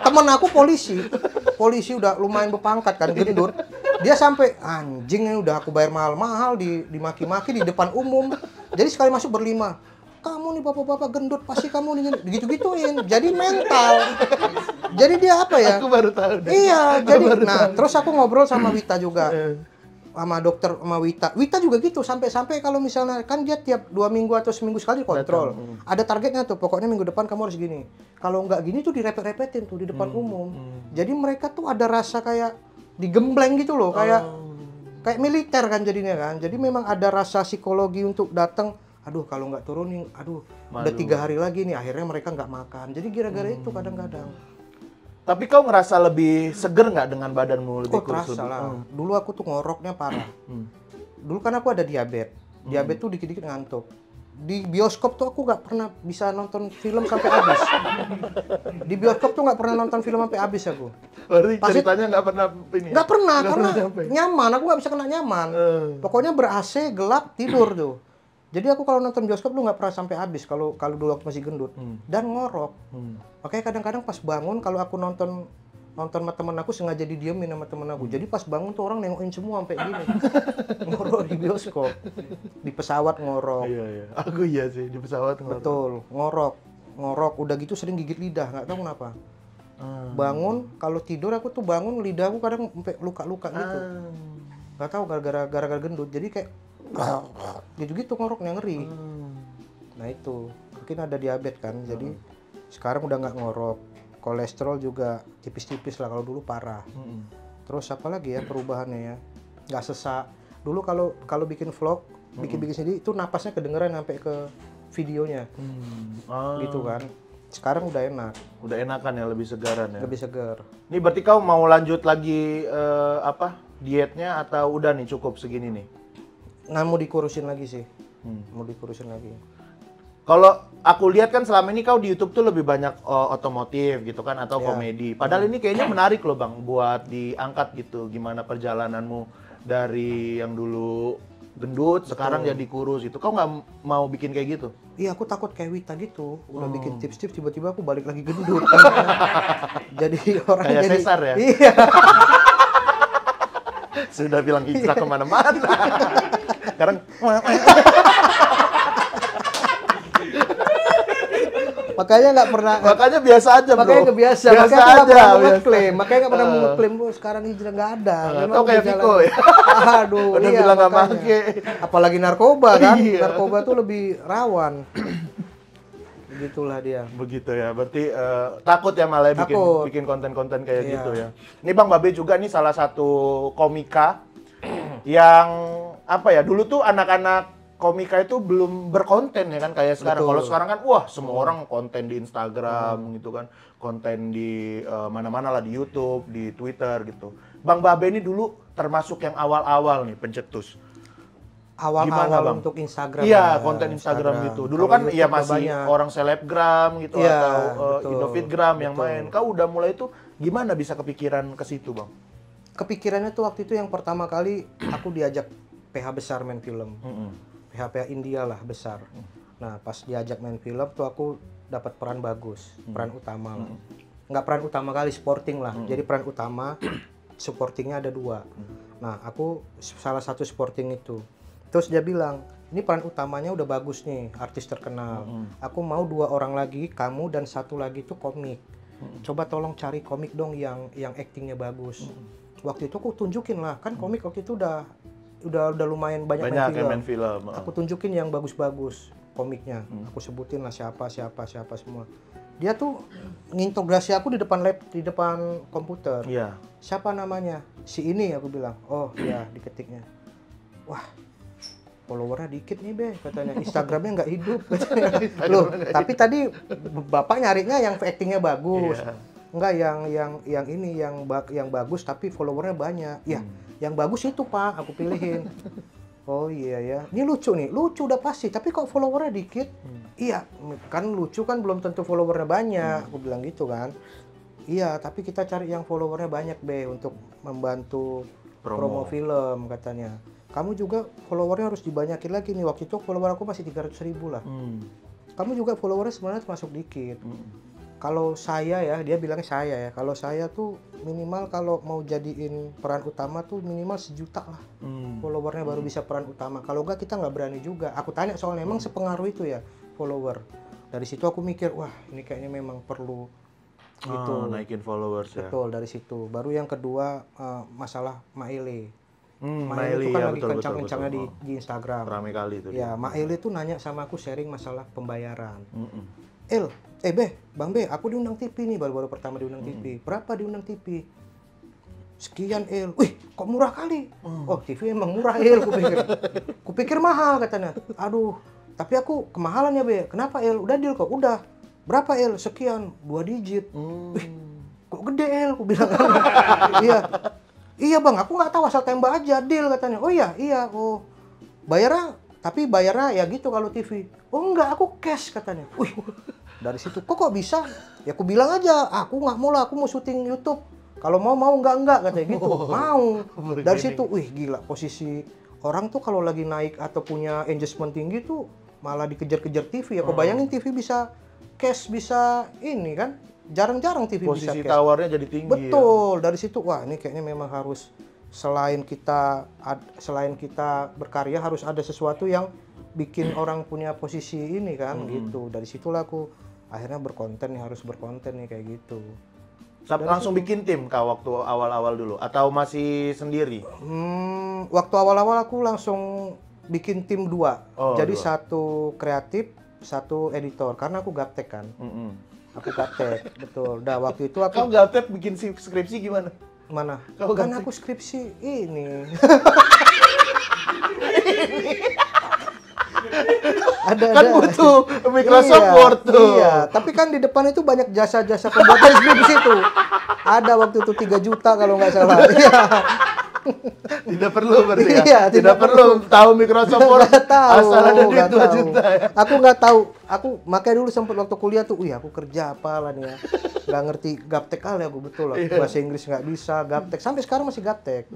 B: Teman aku polisi udah lumayan berpangkat kan, gendut. Dia sampai anjing ini udah aku bayar mahal-mahal dimaki-maki di depan umum. Jadi sekali masuk berlima. Kamu nih bapak-bapak gendut, pasti kamu nih begitu-gituin. Jadi mental. Jadi dia apa ya?
A: Aku baru tahu deh.
B: Iya, jadi terus aku ngobrol sama Wita juga. Sama dokter, sama Wita. Wita juga gitu, sampai kalau misalnya kan dia tiap 2 minggu atau seminggu sekali kontrol. Ada targetnya tuh, pokoknya minggu depan kamu harus gini. Kalau nggak gini tuh direpet-repetin tuh di depan umum. Jadi mereka tuh ada rasa kayak digembleng gitu loh, kayak militer kan jadinya kan. Jadi memang ada rasa psikologi untuk datang. Aduh kalau nggak turunin, udah 3 hari lagi nih, akhirnya mereka nggak makan. Jadi gara-gara itu kadang-kadang.
A: Tapi kau ngerasa lebih seger nggak dengan badanmu lebih
B: Oh
A: kurus?
B: terasa lah. Dulu aku tuh ngoroknya parah. Dulu kan aku ada diabetes. Diabetes tuh dikit-dikit ngantuk. Di bioskop tuh aku nggak pernah bisa nonton film sampai habis. Di bioskop tuh nggak pernah nonton film sampai habis aku.
A: Berarti ceritanya nggak pernah ini?
B: Nggak pernah,
A: Nggak
B: karena
A: pernah sampai.
B: nyaman. Aku nggak bisa kena nyaman. Pokoknya ber-AC, gelap, tidur tuh. Jadi aku kalau nonton bioskop tuh nggak pernah sampai habis kalau dulu aku masih gendut. Dan ngorok. Makanya kadang-kadang pas bangun, kalau aku nonton sama temen aku, sengaja didiemin sama temen aku. Jadi pas bangun tuh orang nengokin semua sampai gini. Ngorok di bioskop. Di pesawat ngorok.
A: Iya. Aku iya sih di pesawat ngorok.
B: Betul, ngorok. Udah gitu sering gigit lidah, nggak tahu kenapa. Bangun, kalau tidur aku tuh bangun, lidah aku kadang sampai luka-luka gitu. Nggak tahu gara-gara gendut. Jadi kayak gitu ngoroknya ngeri. Nah itu mungkin ada diabetes kan, jadi sekarang udah nggak ngorok. Kolesterol juga tipis-tipis lah, kalau dulu parah. Terus apa lagi ya perubahannya ya, nggak sesak. Dulu kalau bikin vlog, bikin sendiri itu napasnya kedengeran sampai ke videonya. Gitu kan. Sekarang udah enak.
A: Udah enakan ya, lebih segaran ya.
B: Lebih segar.
A: Ini berarti kau mau lanjut lagi dietnya atau udah nih cukup segini nih?
B: Nah, mau dikurusin lagi sih. Mau dikurusin lagi.
A: Kalau aku lihat kan selama ini kau di YouTube tuh lebih banyak otomotif gitu kan atau
B: Ya.
A: komedi. Padahal ini kayaknya menarik loh Bang buat diangkat gitu. Gimana perjalananmu dari yang dulu gendut sekarang jadi kurus itu. Kau nggak mau bikin kayak gitu?
B: Iya, aku takut kayak Wita gitu. Udah bikin tips-tips tiba-tiba aku balik lagi gendut. Jadi orang
A: Kayak
B: jadi
A: Cesar ya?
B: Iya.
A: Sudah bilang hijrah kemana-mana. Sekarang
B: Makanya nggak pernah.
A: makanya biasa aja bro.
B: Makanya nggak biasa.
A: Biasa
B: Makanya nggak
A: aja.
B: pernah
A: biasa.
B: ngeklaim. Makanya nggak pernah ngeklaim bu sekarang hijrah nggak ada.
A: Atau kayak
B: udah
A: Viko ya.
B: Aduh.
A: Udah
B: iya,
A: bilang nggak
B: makanya.
A: make.
B: Apalagi narkoba kan.
A: Iya.
B: Narkoba tuh lebih rawan. Begitulah dia.
A: Begitu ya, berarti takut ya malah ya
B: Takut.
A: bikin konten-konten kayak
B: Iya.
A: gitu ya. Ini Bang Babe juga nih salah satu komika yang apa ya, dulu tuh anak-anak komika itu belum berkonten ya kan kayak sekarang.
B: Betul.
A: Kalau sekarang kan wah semua orang konten di Instagram gitu kan, konten di mana-mana lah, di YouTube, di Twitter gitu. Bang Babe ini dulu termasuk yang awal-awal nih pencetus. Gimana,
B: Awal-awal
A: Bang?
B: untuk Instagram.
A: Iya,
B: ya,
A: konten Instagram gitu. Dulu
B: Kalau
A: kan
B: YouTube
A: ya
B: udah
A: masih
B: banyak.
A: orang selebgram gitu
B: Iya,
A: atau
B: betul,
A: Indofitgram yang
B: betul.
A: main. Kau udah mulai tuh gimana bisa kepikiran ke situ, Bang?
B: Kepikirannya tuh waktu itu yang pertama kali aku diajak PH besar main film. PH India lah besar. Nah, pas diajak main film tuh aku dapat peran bagus, peran utama lah. Nggak peran utama kali, supporting lah. Jadi peran utama, supportingnya ada 2. Nah, aku salah satu supporting itu. Terus dia bilang, ini peran utamanya udah bagus nih, artis terkenal. Aku mau 2 orang lagi, kamu dan 1 lagi tuh komik. Coba tolong cari komik dong yang aktingnya bagus. Waktu itu aku tunjukin lah, kan komik waktu itu udah lumayan banyak
A: Banyak yang main film.
B: Aku tunjukin yang bagus-bagus komiknya. Aku sebutin lah siapa semua. Dia tuh ngintegrasi aku di depan di depan komputer.
A: Iya.
B: Siapa namanya? Si ini, aku bilang. Oh iya, diketiknya. Wah, followernya dikit nih be, katanya. Instagramnya nggak hidup, katanya. Loh, tapi tadi bapak nyarinya yang actingnya bagus.
A: Iya.
B: Enggak yang ini yang bagus tapi followernya banyak. Ya, yang bagus itu Pak, aku pilihin. Oh iya ya, ini lucu nih, lucu udah pasti. Tapi kok followernya dikit? Iya, kan lucu kan belum tentu followernya banyak. Aku bilang gitu kan. Iya, tapi kita cari yang followernya banyak be untuk membantu promo film katanya. Kamu juga followernya harus dibanyakin lagi nih. Waktu itu follower aku masih 300.000 lah. Kamu juga followernya sebenarnya termasuk dikit. Kalau saya ya, dia bilangnya saya ya. Kalau saya tuh minimal kalau mau jadiin peran utama tuh minimal 1 juta lah. Followernya baru bisa peran utama. Kalau enggak kita nggak berani juga. Aku tanya soalnya emang sepengaruh itu ya follower. Dari situ aku mikir, wah ini kayaknya memang perlu gitu.
A: Naikin followers ya.
B: Betul, dari situ. Baru yang kedua masalah Maile.
A: Maile
B: itu kan
A: ya,
B: lagi
A: betul,
B: kencang-kencangnya
A: betul.
B: di Instagram.
A: Rame kali itu.
B: Ya, Maile tuh nanya sama aku sharing masalah pembayaran. Bang B, aku diundang TV nih, baru-baru pertama diundang TV. Berapa diundang TV? Sekian El. Wih, kok murah kali? Oh, TV emang murah El, kupikir mahal katanya. Aduh, tapi aku kemahalan ya Be. Kenapa El? Udah deal kok, udah. Berapa El? Sekian, 2 digit. Wih, kok gede El? Aku bilang. Iya. Iya bang, aku nggak tahu, asal tembak aja deal katanya. Oh iya, oh bayarnya, tapi bayarnya ya gitu kalau TV. Oh enggak, aku cash katanya. Wih, dari situ kok bisa? Ya aku bilang aja, aku nggak mau lah, aku mau syuting YouTube. Kalau mau enggak katanya gitu. Mau. Dari situ, wih gila, posisi orang tuh kalau lagi naik atau punya engagement tinggi tuh malah dikejar-kejar TV. Ya kok bayangin TV bisa cash, bisa ini kan? Jarang-jarang TV bisa
A: Posisi
B: cash.
A: tawarnya jadi tinggi.
B: Betul, dari situ wah ini kayaknya memang harus selain kita berkarya harus ada sesuatu yang bikin orang punya posisi ini kan gitu. Dari situlah aku akhirnya harus berkonten nih kayak gitu.
A: Langsung bikin tim kah waktu awal-awal dulu atau masih sendiri?
B: Waktu awal-awal aku langsung bikin tim 2.
A: Oh,
B: Jadi
A: 2.
B: 1 kreatif, 1 editor karena aku gaptek kan. Aku gaptek, betul. Dah waktu itu aku
A: Kau gaptek bikin skripsi gimana?
B: mana?
A: Kau
B: Kan
A: gaptek?
B: aku skripsi ini.
A: Kan butuh Microsoft
B: Iya,
A: Word tuh.
B: Iya, tapi kan di depan itu banyak jasa-jasa pembuatan skripsi tuh. Ada waktu itu 3 juta kalau nggak salah. Iya.
A: Tidak perlu berarti ya?
B: Iya,
A: tidak perlu tahu Microsoft Word.
B: Nggak tahu,
A: Asal ada duit
B: nggak
A: 2
B: tahu.
A: juta ya.
B: Aku nggak tahu. Aku makanya dulu sempat waktu kuliah tuh, aku kerja apalah nih ya. Nggak ngerti gaptek kali aku betul lah.
A: Iya.
B: Bahasa Inggris nggak bisa, gaptek. Sampai sekarang masih gaptek.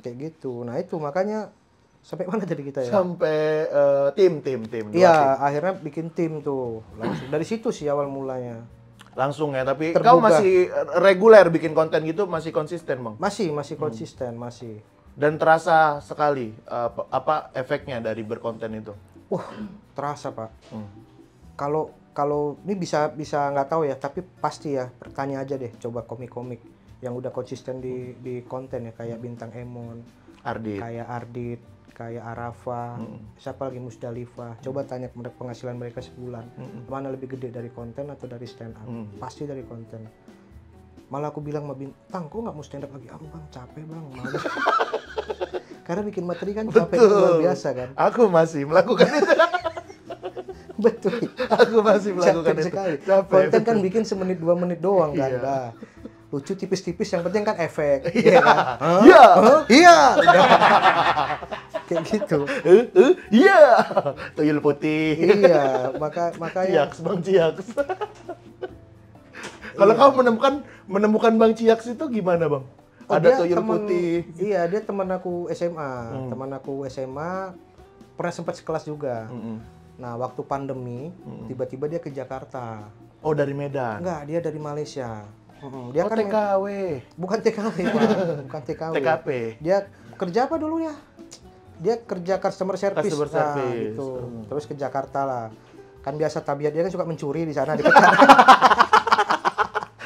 B: Kayak gitu. Nah itu makanya sampai mana tadi kita ya?
A: Sampai tim. dua tim.
B: Iya, akhirnya bikin tim tuh. Langsung dari situ sih awal mulanya.
A: Langsung ya, tapi
B: Terbuka.
A: kau masih reguler bikin konten gitu, masih konsisten Bang?
B: Masih konsisten, masih.
A: Dan terasa sekali apa efeknya dari berkonten itu?
B: Wah, terasa Pak. Kalau ini bisa nggak tahu ya, tapi pasti ya, tanya aja deh, coba komik-komik yang udah konsisten di konten ya, kayak Bintang Emon,
A: Ardit.
B: kayak Ardit, kayak Arafa, siapa lagi Musdalifah. Coba tanya penghasilan mereka sebulan, mana lebih gede, dari konten atau dari stand up? Pasti dari konten. Malah aku bilang sama Bang, kok nggak mau stand up lagi? Aku Bang, capek Bang, malas. Karena bikin materi kan capek luar biasa kan.
A: Aku masih melakukan itu.
B: Betul.
A: Aku masih melakukan
B: Capek
A: itu.
B: sekali.
A: Capek.
B: Konten kan bikin semenit 2 menit doang kan.
A: Iya.
B: Dah. Lucu tipis-tipis, yang penting kan efek.
A: Iya.
B: kan?
A: Iya.
B: Iya. Kayak gitu.
A: Iya. Tuyul putih.
B: Iya, makanya
A: Ciaks, Bang Ciaks. Kalau kau menemukan Bang Ciaks itu gimana, Bang? Ada
B: dia
A: tuyul
B: temen-
A: putih.
B: Iya, dia teman aku SMA. Teman aku SMA pernah sempat sekelas juga. Nah, waktu pandemi, tiba-tiba dia ke Jakarta.
A: Oh, dari Medan.
B: Enggak, dia dari Malaysia. Dia
A: Oh,
B: kan
A: TKW.
B: bukan TKW, Pak. Bukan TKW.
A: TKP.
B: Dia kerja apa dulu ya? Dia kerja customer service.
A: Customer service.
B: Gitu. Terus ke Jakarta lah. Kan biasa tabiat dia kan suka mencuri di sana, dipecat.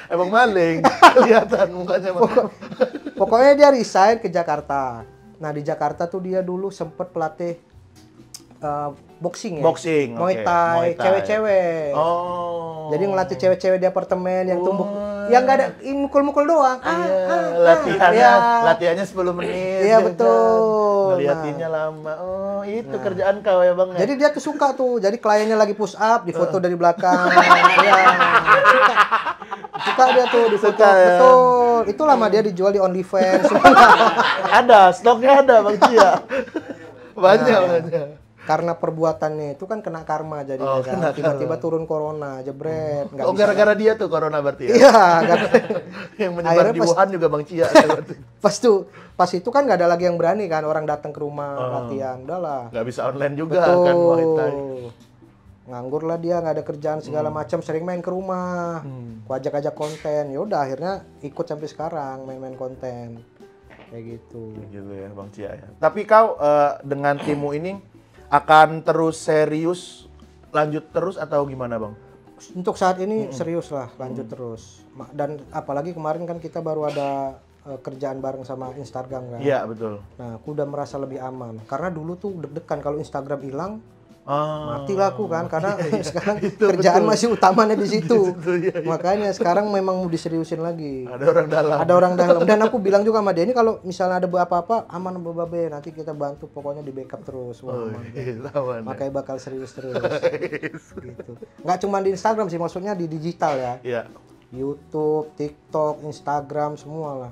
A: Emang maling. Kelihatan mukanya.
B: Pokoknya dia resign ke Jakarta. Nah, di Jakarta tuh dia dulu sempet pelatih boxing ya.
A: Boxing,
B: Muay
A: oke.
B: Thai,
A: Muay Thai.
B: cewek-cewek.
A: Oh.
B: Jadi ngelatih cewek-cewek di apartemen yang tumbuk, yang nggak ada mukul-mukul doang.
A: Latihannya 10 menit.
B: Iya,
A: ya
B: betul.
A: kan? Ngeliatinnya lama. Oh, itu kerjaan kau ya, Bang. Ya?
B: Jadi dia tuh suka tuh. Jadi kliennya lagi push up, difoto dari belakang. Iya. Suka dia tuh difoto.
A: Suka, ya.
B: Betul. Itu lama dia dijual di OnlyFans.
A: Ada, stoknya ada, Bang Cia. Banyak.
B: Karena perbuatannya itu kan kena karma jadi
A: Oh,
B: kan.
A: kena
B: Tiba-tiba turun corona, jebret. nggak
A: Oh,
B: bisa.
A: gara-gara dia tuh corona berarti ya?
B: Iya, kan.
A: Yang menyebar
B: Akhirnya
A: di
B: pas-
A: Wuhan juga Bang Cia.
B: Pas itu kan nggak ada lagi yang berani kan, orang datang ke rumah latihan. Udahlah.
A: Nggak bisa online juga kan Muay Thai.
B: Nganggur lah dia, nggak ada kerjaan segala macam, sering main ke rumah. Ku ajak-ajak konten. Ya udah akhirnya ikut sampai sekarang main-main konten. Kayak gitu.
A: Gitu ya Bang Cia ya. Tapi kau dengan timmu ini akan terus serius, lanjut terus atau gimana Bang?
B: Untuk saat ini serius lah, lanjut terus. Dan apalagi kemarin kan kita baru ada kerjaan bareng sama Instagram kan.
A: Iya betul.
B: Nah, aku udah merasa lebih aman. Karena dulu tuh deg-degan kalau Instagram hilang,
A: Ah,
B: matilah aku kan. Karena sekarang
A: Itu
B: kerjaan
A: betul.
B: masih utamanya di situ.
A: iya.
B: Makanya sekarang memang mau diseriusin lagi.
A: ada orang dalam.
B: Ada orang dalam. Dan aku bilang juga sama dia, ini kalau misalnya ada apa-apa, aman Babe, nanti kita bantu, pokoknya di backup terus. Wah,
A: Oh,
B: aman.
A: lawan.
B: Makanya bakal serius terus. Gitu. Nggak cuma di Instagram sih, maksudnya di digital ya.
A: Iya.
B: YouTube, TikTok, Instagram, semua lah.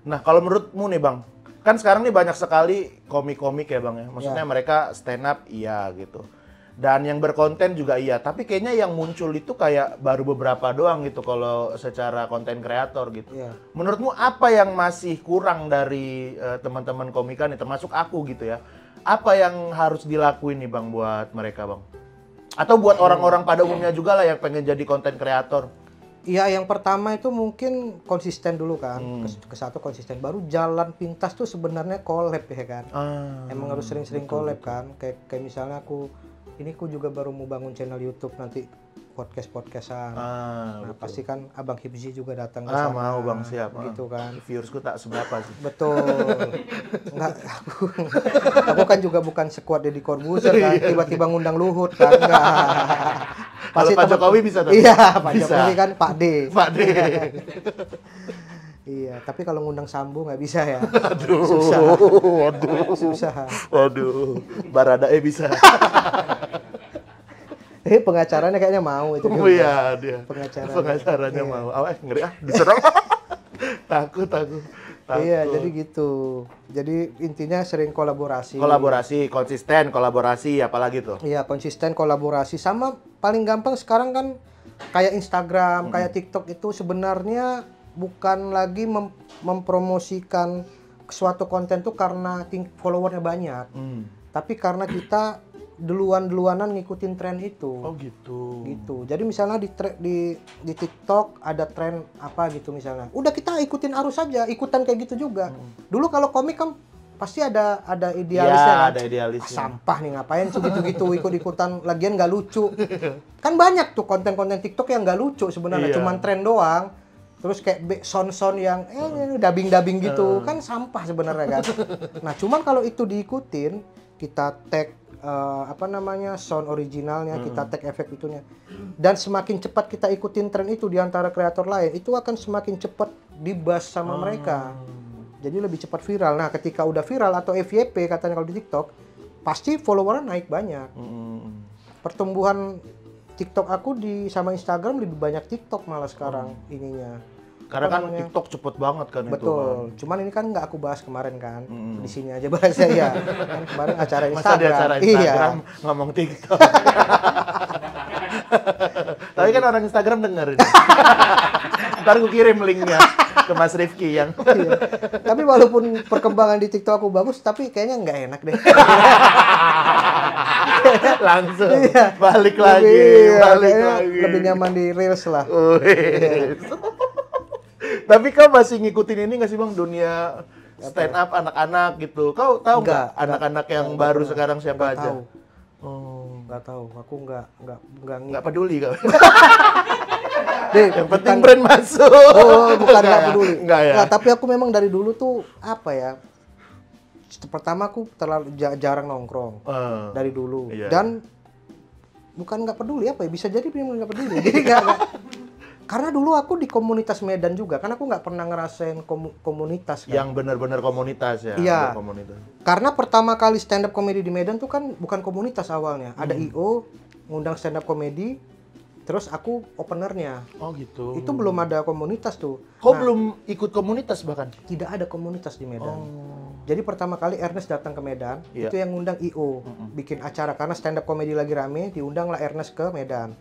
A: Nah, kalau menurutmu nih Bang, kan sekarang nih banyak sekali komik-komik ya Bang ya. Maksudnya mereka stand up iya gitu. Dan yang berkonten juga iya, tapi kayaknya yang muncul itu kayak baru beberapa doang gitu kalau secara konten kreator gitu.
B: Iya.
A: Menurutmu apa yang masih kurang dari teman-teman komikan nih, termasuk aku gitu ya? Apa yang harus dilakuin nih Bang buat mereka Bang? Atau buat orang-orang pada umumnya juga lah yang pengen jadi konten kreator?
B: Iya, yang pertama itu mungkin konsisten dulu kan. Ke satu konsisten, baru jalan pintas tuh sebenarnya collab ya kan. Emang harus sering-sering collab kan. Kayak misalnya aku juga baru mau bangun channel YouTube nanti podcastan. Nah, pasti kan Abang Hibzi juga datang ke sana.
A: Mau Bang, siap.
B: Gitu kan.
A: Viewersku tak seberapa sih.
B: Betul. Enggak, aku kan juga bukan sekuat Deddy Corbuzier kan. Tiba-tiba ngundang Luhut kan. Enggak.
A: Kalau Pak Jokowi bisa tuh?
B: Iya, Pak
A: Bisa.
B: Jokowi kan Pak D.
A: Pak D.
B: Iya, tapi kalau ngundang Sambo nggak bisa ya.
A: Aduh,
B: Susah.
A: waduh,
B: Susah.
A: waduh, Baradae bisa.
B: Pengacaranya kayaknya mau itu.
A: Oh
B: juga.
A: iya dia.
B: Pengacaranya.
A: Pengacaranya
B: Iya.
A: mau. Ngeri diserang. takut.
B: Iya, jadi gitu. Jadi intinya sering kolaborasi.
A: Kolaborasi, konsisten, kolaborasi, apalagi tuh?
B: Iya, konsisten kolaborasi. Sama paling gampang sekarang kan kayak Instagram, kayak TikTok itu sebenarnya bukan lagi mempromosikan suatu konten tuh karena followernya banyak. Tapi karena kita duluanan ngikutin tren itu.
A: Oh gitu.
B: Gitu. Jadi misalnya di TikTok ada tren apa gitu misalnya. Udah kita ikutin arus saja, ikutan kayak gitu juga. Dulu kalau komik kan pasti ada idealisnya
A: Ya,
B: kan.
A: ada idealisnya.
B: Sampah nih ngapain sih gitu-gitu ikut-ikutan lagian nggak lucu. Kan banyak tuh konten-konten TikTok yang nggak lucu sebenarnya,
A: Iya.
B: cuman tren doang. Terus kayak sound yang dubbing gitu kan sampah sebenarnya kan. Nah, cuman kalau itu diikutin, kita tag sound originalnya, kita tag efek itunya. Dan semakin cepat kita ikutin tren itu di antara kreator lain, itu akan semakin cepat dibahas sama mereka. Jadi lebih cepat viral. Nah, ketika udah viral atau FYP katanya kalau di TikTok, pasti followernya naik banyak. Pertumbuhan TikTok aku sama Instagram lebih banyak TikTok malah sekarang ininya.
A: Karena
B: Apa
A: kan
B: namanya?
A: TikTok cepet banget kan itu.
B: Betul. Cuman ini kan nggak aku bahas kemarin kan. Di sini aja bahasnya ya. Kan kemarin acara Instagram.
A: Masa di acara Instagram
B: Iya.
A: ngomong TikTok. Tapi kan orang Instagram dengerin. Ntar gue kirim linknya ke Mas Rifki yang
B: Iya. Tapi walaupun perkembangan di TikTok aku bagus, tapi kayaknya nggak enak deh.
A: langsung
B: Iya.
A: balik lagi,
B: Iya,
A: balik
B: kayaknya
A: lagi.
B: lebih nyaman di Reels lah.
A: Wih. Tapi kau masih ngikutin ini nggak sih Bang, dunia stand up anak-anak gitu? Kau tahu nggak
B: Nggak.
A: anak-anak yang baru sekarang siapa
B: Nggak
A: aja?
B: tahu.
A: Oh,
B: Nggak tahu. Aku
A: nggak peduli kau.
B: Deh,
A: Yang penting
B: bukan-
A: brand masuk.
B: Oh, bukan nggak
A: ya?
B: peduli.
A: Nggak ya?
B: Nggak, tapi aku memang dari dulu tuh apa ya? Pertama aku terlalu jarang nongkrong
A: Eh,
B: dari dulu.
A: Iya.
B: Dan bukan nggak peduli apa ya? Bisa jadi memang nggak peduli. Jadi nggak. Karena dulu aku di komunitas Medan juga. Karena aku nggak pernah ngerasain komunitas kan.
A: yang benar-benar komunitas ya.
B: Iya.
A: Komunitas.
B: Karena pertama kali stand up comedy di Medan tuh kan bukan komunitas awalnya. Ada IO ngundang stand up comedy, terus aku openernya.
A: Oh gitu.
B: Itu belum ada komunitas tuh.
A: Kau
B: Nah,
A: belum ikut komunitas bahkan?
B: tidak ada komunitas di Medan.
A: Oh.
B: Jadi pertama kali Ernest datang ke Medan,
A: Iya.
B: itu yang ngundang IO, bikin acara karena stand up comedy lagi rame, diundanglah Ernest ke Medan.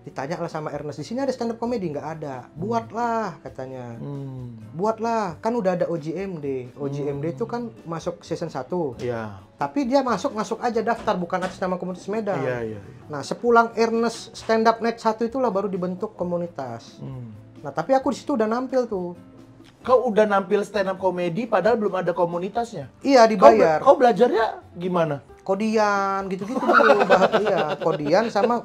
B: Ditanya lah sama Ernest, di sini ada stand up comedy nggak ada? Buatlah katanya. Buatlah, kan udah ada OJMD. OJMD itu kan masuk season 1.
A: Iya.
B: Tapi dia masuk aja daftar, bukan atas nama komunitas Medan.
A: Iya.
B: Nah, sepulang Ernest stand up net 1 itulah baru dibentuk komunitas. Nah, tapi aku di situ udah nampil tuh.
A: Kau udah nampil stand up comedy padahal belum ada komunitasnya.
B: Iya, dibayar.
A: Kau belajarnya gimana?
B: Kodian gitu-gitu dulu. Iya, kodian sama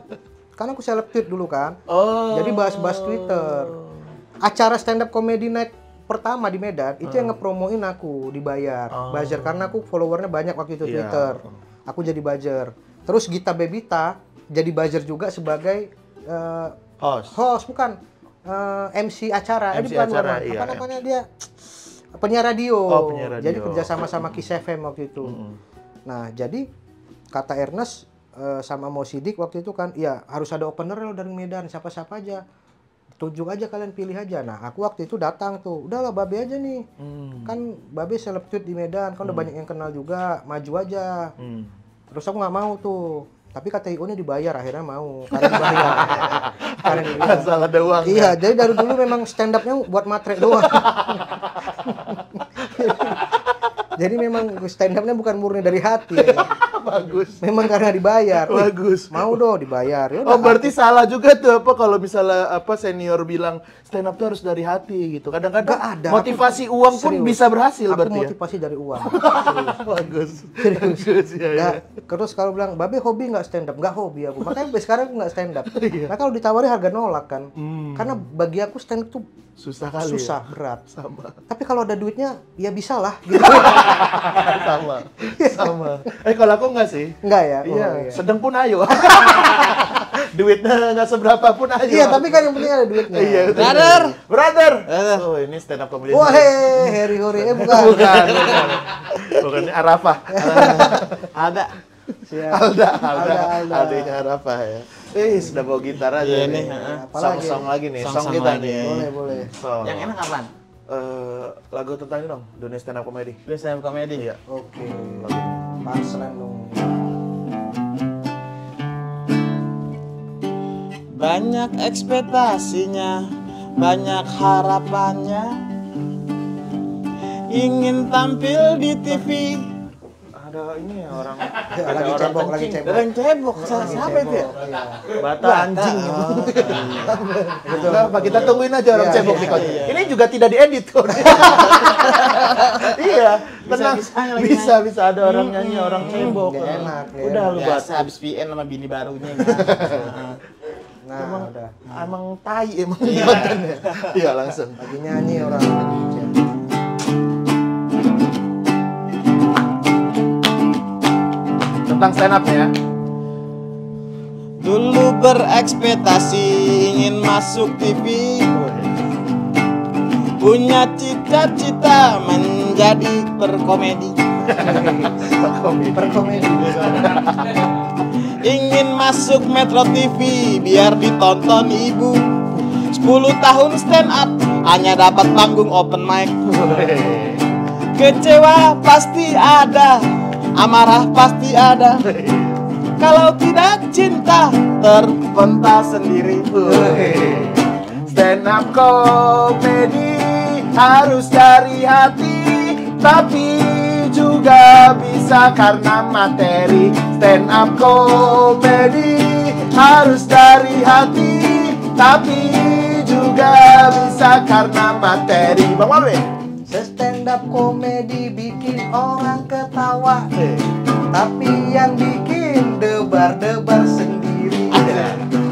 B: karena aku seleb tweet dulu kan.
A: Oh.
B: Jadi bahas-bahas Twitter. Acara stand up comedy night pertama di Medan itu yang ngepromoin aku dibayar. Buzzer karena aku followernya banyak waktu itu
A: Iya.
B: Twitter. Aku jadi buzzer. Terus Gita Bebita jadi buzzer juga sebagai host bukan MC acara.
A: MC
B: Bukan,
A: acara,
B: bukan.
A: iya.
B: Apa namanya dia? Penyiar radio.
A: Oh, penyiar radio.
B: Jadi kerja sama Kiss FM waktu itu. Nah, jadi kata Ernest sama Mo Sidik waktu itu kan, ya harus ada opener lo dari Medan, siapa-siapa aja. Tunjuk aja kalian, pilih aja. Nah, aku waktu itu datang tuh, udahlah Babe aja nih. Kan Babe seleb tweet di Medan, kan udah banyak yang kenal juga, maju aja. Terus aku nggak mau tuh. Tapi kata IO-nya dibayar, akhirnya mau. Karena dibayar. Karena dibayar.
A: Asal ada uang.
B: Iya, jadi dari dulu memang stand up-nya buat matre doang. Jadi memang stand up-nya bukan murni dari hati ya.
A: Bagus.
B: Memang karena dibayar. Wih,
A: Bagus.
B: mau dong dibayar. Yaudah,
A: Oh, berarti salah juga tuh apa kalau misalnya apa senior bilang stand up tuh harus dari hati gitu. Kadang-kadang
B: Nggak ada.
A: motivasi uang pun
B: Serius.
A: bisa berhasil
B: aku
A: berarti ya.
B: motivasi dari uang. Serius.
A: Bagus.
B: Serius.
A: Bagus ya.
B: Nggak, terus kalau bilang, Babe hobi nggak stand up? Nggak hobi aku. Makanya sampai sekarang aku nggak stand up.
A: Iya.
B: Nah kalau ditawari harga nolak kan. Karena bagi aku stand up tuh
A: Susah kali.
B: susah,
A: Ya?
B: berat.
A: Sama.
B: Tapi kalau ada duitnya, ya bisa lah. Gitu.
A: Sama. Sama. Kalau aku enggak sih.
B: Enggak ya? Oh,
A: Iya, sedang pun ayo. Duitnya nggak seberapa pun ayo.
B: Iya, tapi kan yang penting ada duitnya.
A: Iya, betul.
C: Brother.
A: Brother. Oh, ini stand up comedy.
B: Wah, Harry Hori, bukan.
A: Bukan. Bukan ini Arafah.
C: Ada.
B: Siap.
A: Alda.
B: Alda.
A: Adanya Arafah ya. Sudah bawa gitar aja
C: Iya
A: nih.
C: nih,
B: apalagi?
A: Song lagi nih,
C: Song
A: song kita
C: lagi.
A: nih.
B: Boleh.
A: Song.
C: Yang enak apaan?
A: lagu tentang ini dong, dunia stand up comedy.
C: Dunia stand up comedy.
A: Iya.
B: Oke. Punchline dong.
C: Banyak ekspektasinya, banyak harapannya, ingin tampil di TV.
A: Ada ini ya orang,
B: Lagi cebok, lagi cebok.
C: Orang cebok, siapa itu ya?
B: Iya.
A: bata anjing.
B: Betul.
A: Apa kita tungguin aja orang
B: Iya,
A: cebok
B: iya,
A: nih Coach.
C: iya.
A: Ini juga tidak diedit kok. Iya, tenang. Bisa ada orang nyanyi, orang cebok.
B: Nggak enak, ya.
A: Udah lu
C: Biasa
A: bata.
C: habis VN sama bini barunya kan.
B: Nah, udah.
A: Emang tai emang kontennya. Iya langsung.
B: Lagi nyanyi orang.
A: Tentang stand up ya.
C: Dulu berekspektasi ingin masuk TV, punya cita-cita menjadi perkomedi.
B: Perkomedi.
C: Ingin masuk Metro TV biar ditonton ibu. 10 tahun stand up hanya dapat panggung open mic. Kecewa pasti ada, amarah pasti ada. Kalau tidak cinta terpental sendiri.
A: Stand up comedy harus dari hati, tapi juga bisa karena materi. Stand up comedy harus dari hati, tapi juga bisa karena materi. Bang Mabe,
B: Stand up komedi bikin orang ketawa, tapi yang bikin debar-debar sendiri.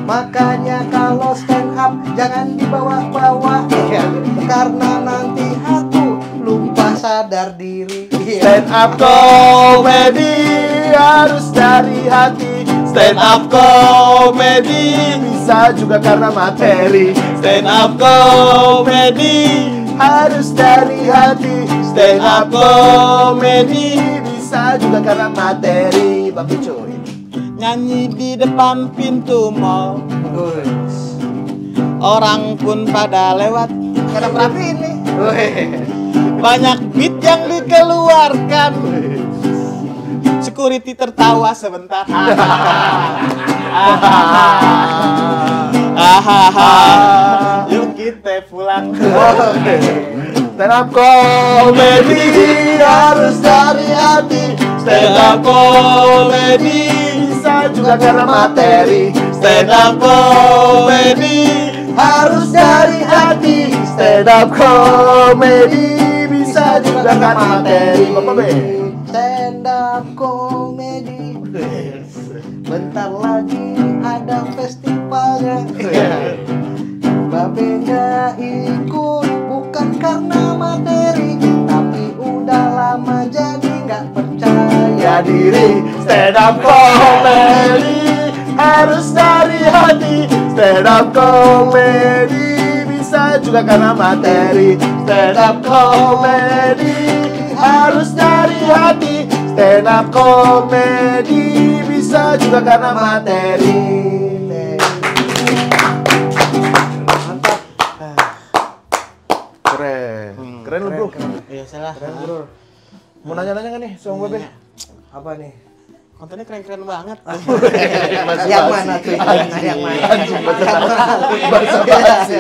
B: Makanya kalau stand up jangan dibawa-bawa, karena nanti aku lupa sadar diri.
A: stand up comedy harus dari hati. Stand up comedy bisa juga karena materi. Stand up comedy harus dari hati. Stand up comedy bisa juga karena materi. Bang Cuy,
C: Nyanyi di depan pintu mall, orang pun pada lewat.
B: Kadang rapi ini.
C: Banyak beat yang dikeluarkan, security tertawa sebentar. Yuk kita pulang.
A: stand up comedy harus dari hati. Stand up comedy bisa juga karena materi. Stand up comedy harus dari hati. Stand up comedy bisa juga karena materi. Bapak B,
B: Stand up komedi. Bentar lagi ada festivalnya. Babe nggak ikut bukan karena materi, tapi udah lama jadi nggak percaya
A: diri. Stand up comedy harus dari hati. Stand up comedy bisa juga karena materi. Stand up comedy harus dari hati. Stand up comedy bisa juga karena materi.
B: Mantap.
A: Keren. Keren lu, Bro.
C: Iya salah.
B: Bro,
A: Mau nanya-nanya nggak nih sama Babe?
B: apa nih?
C: Kontennya keren-keren banget.
B: Yang mana tuh? Yang mana?
A: Anjing, bahasa basi.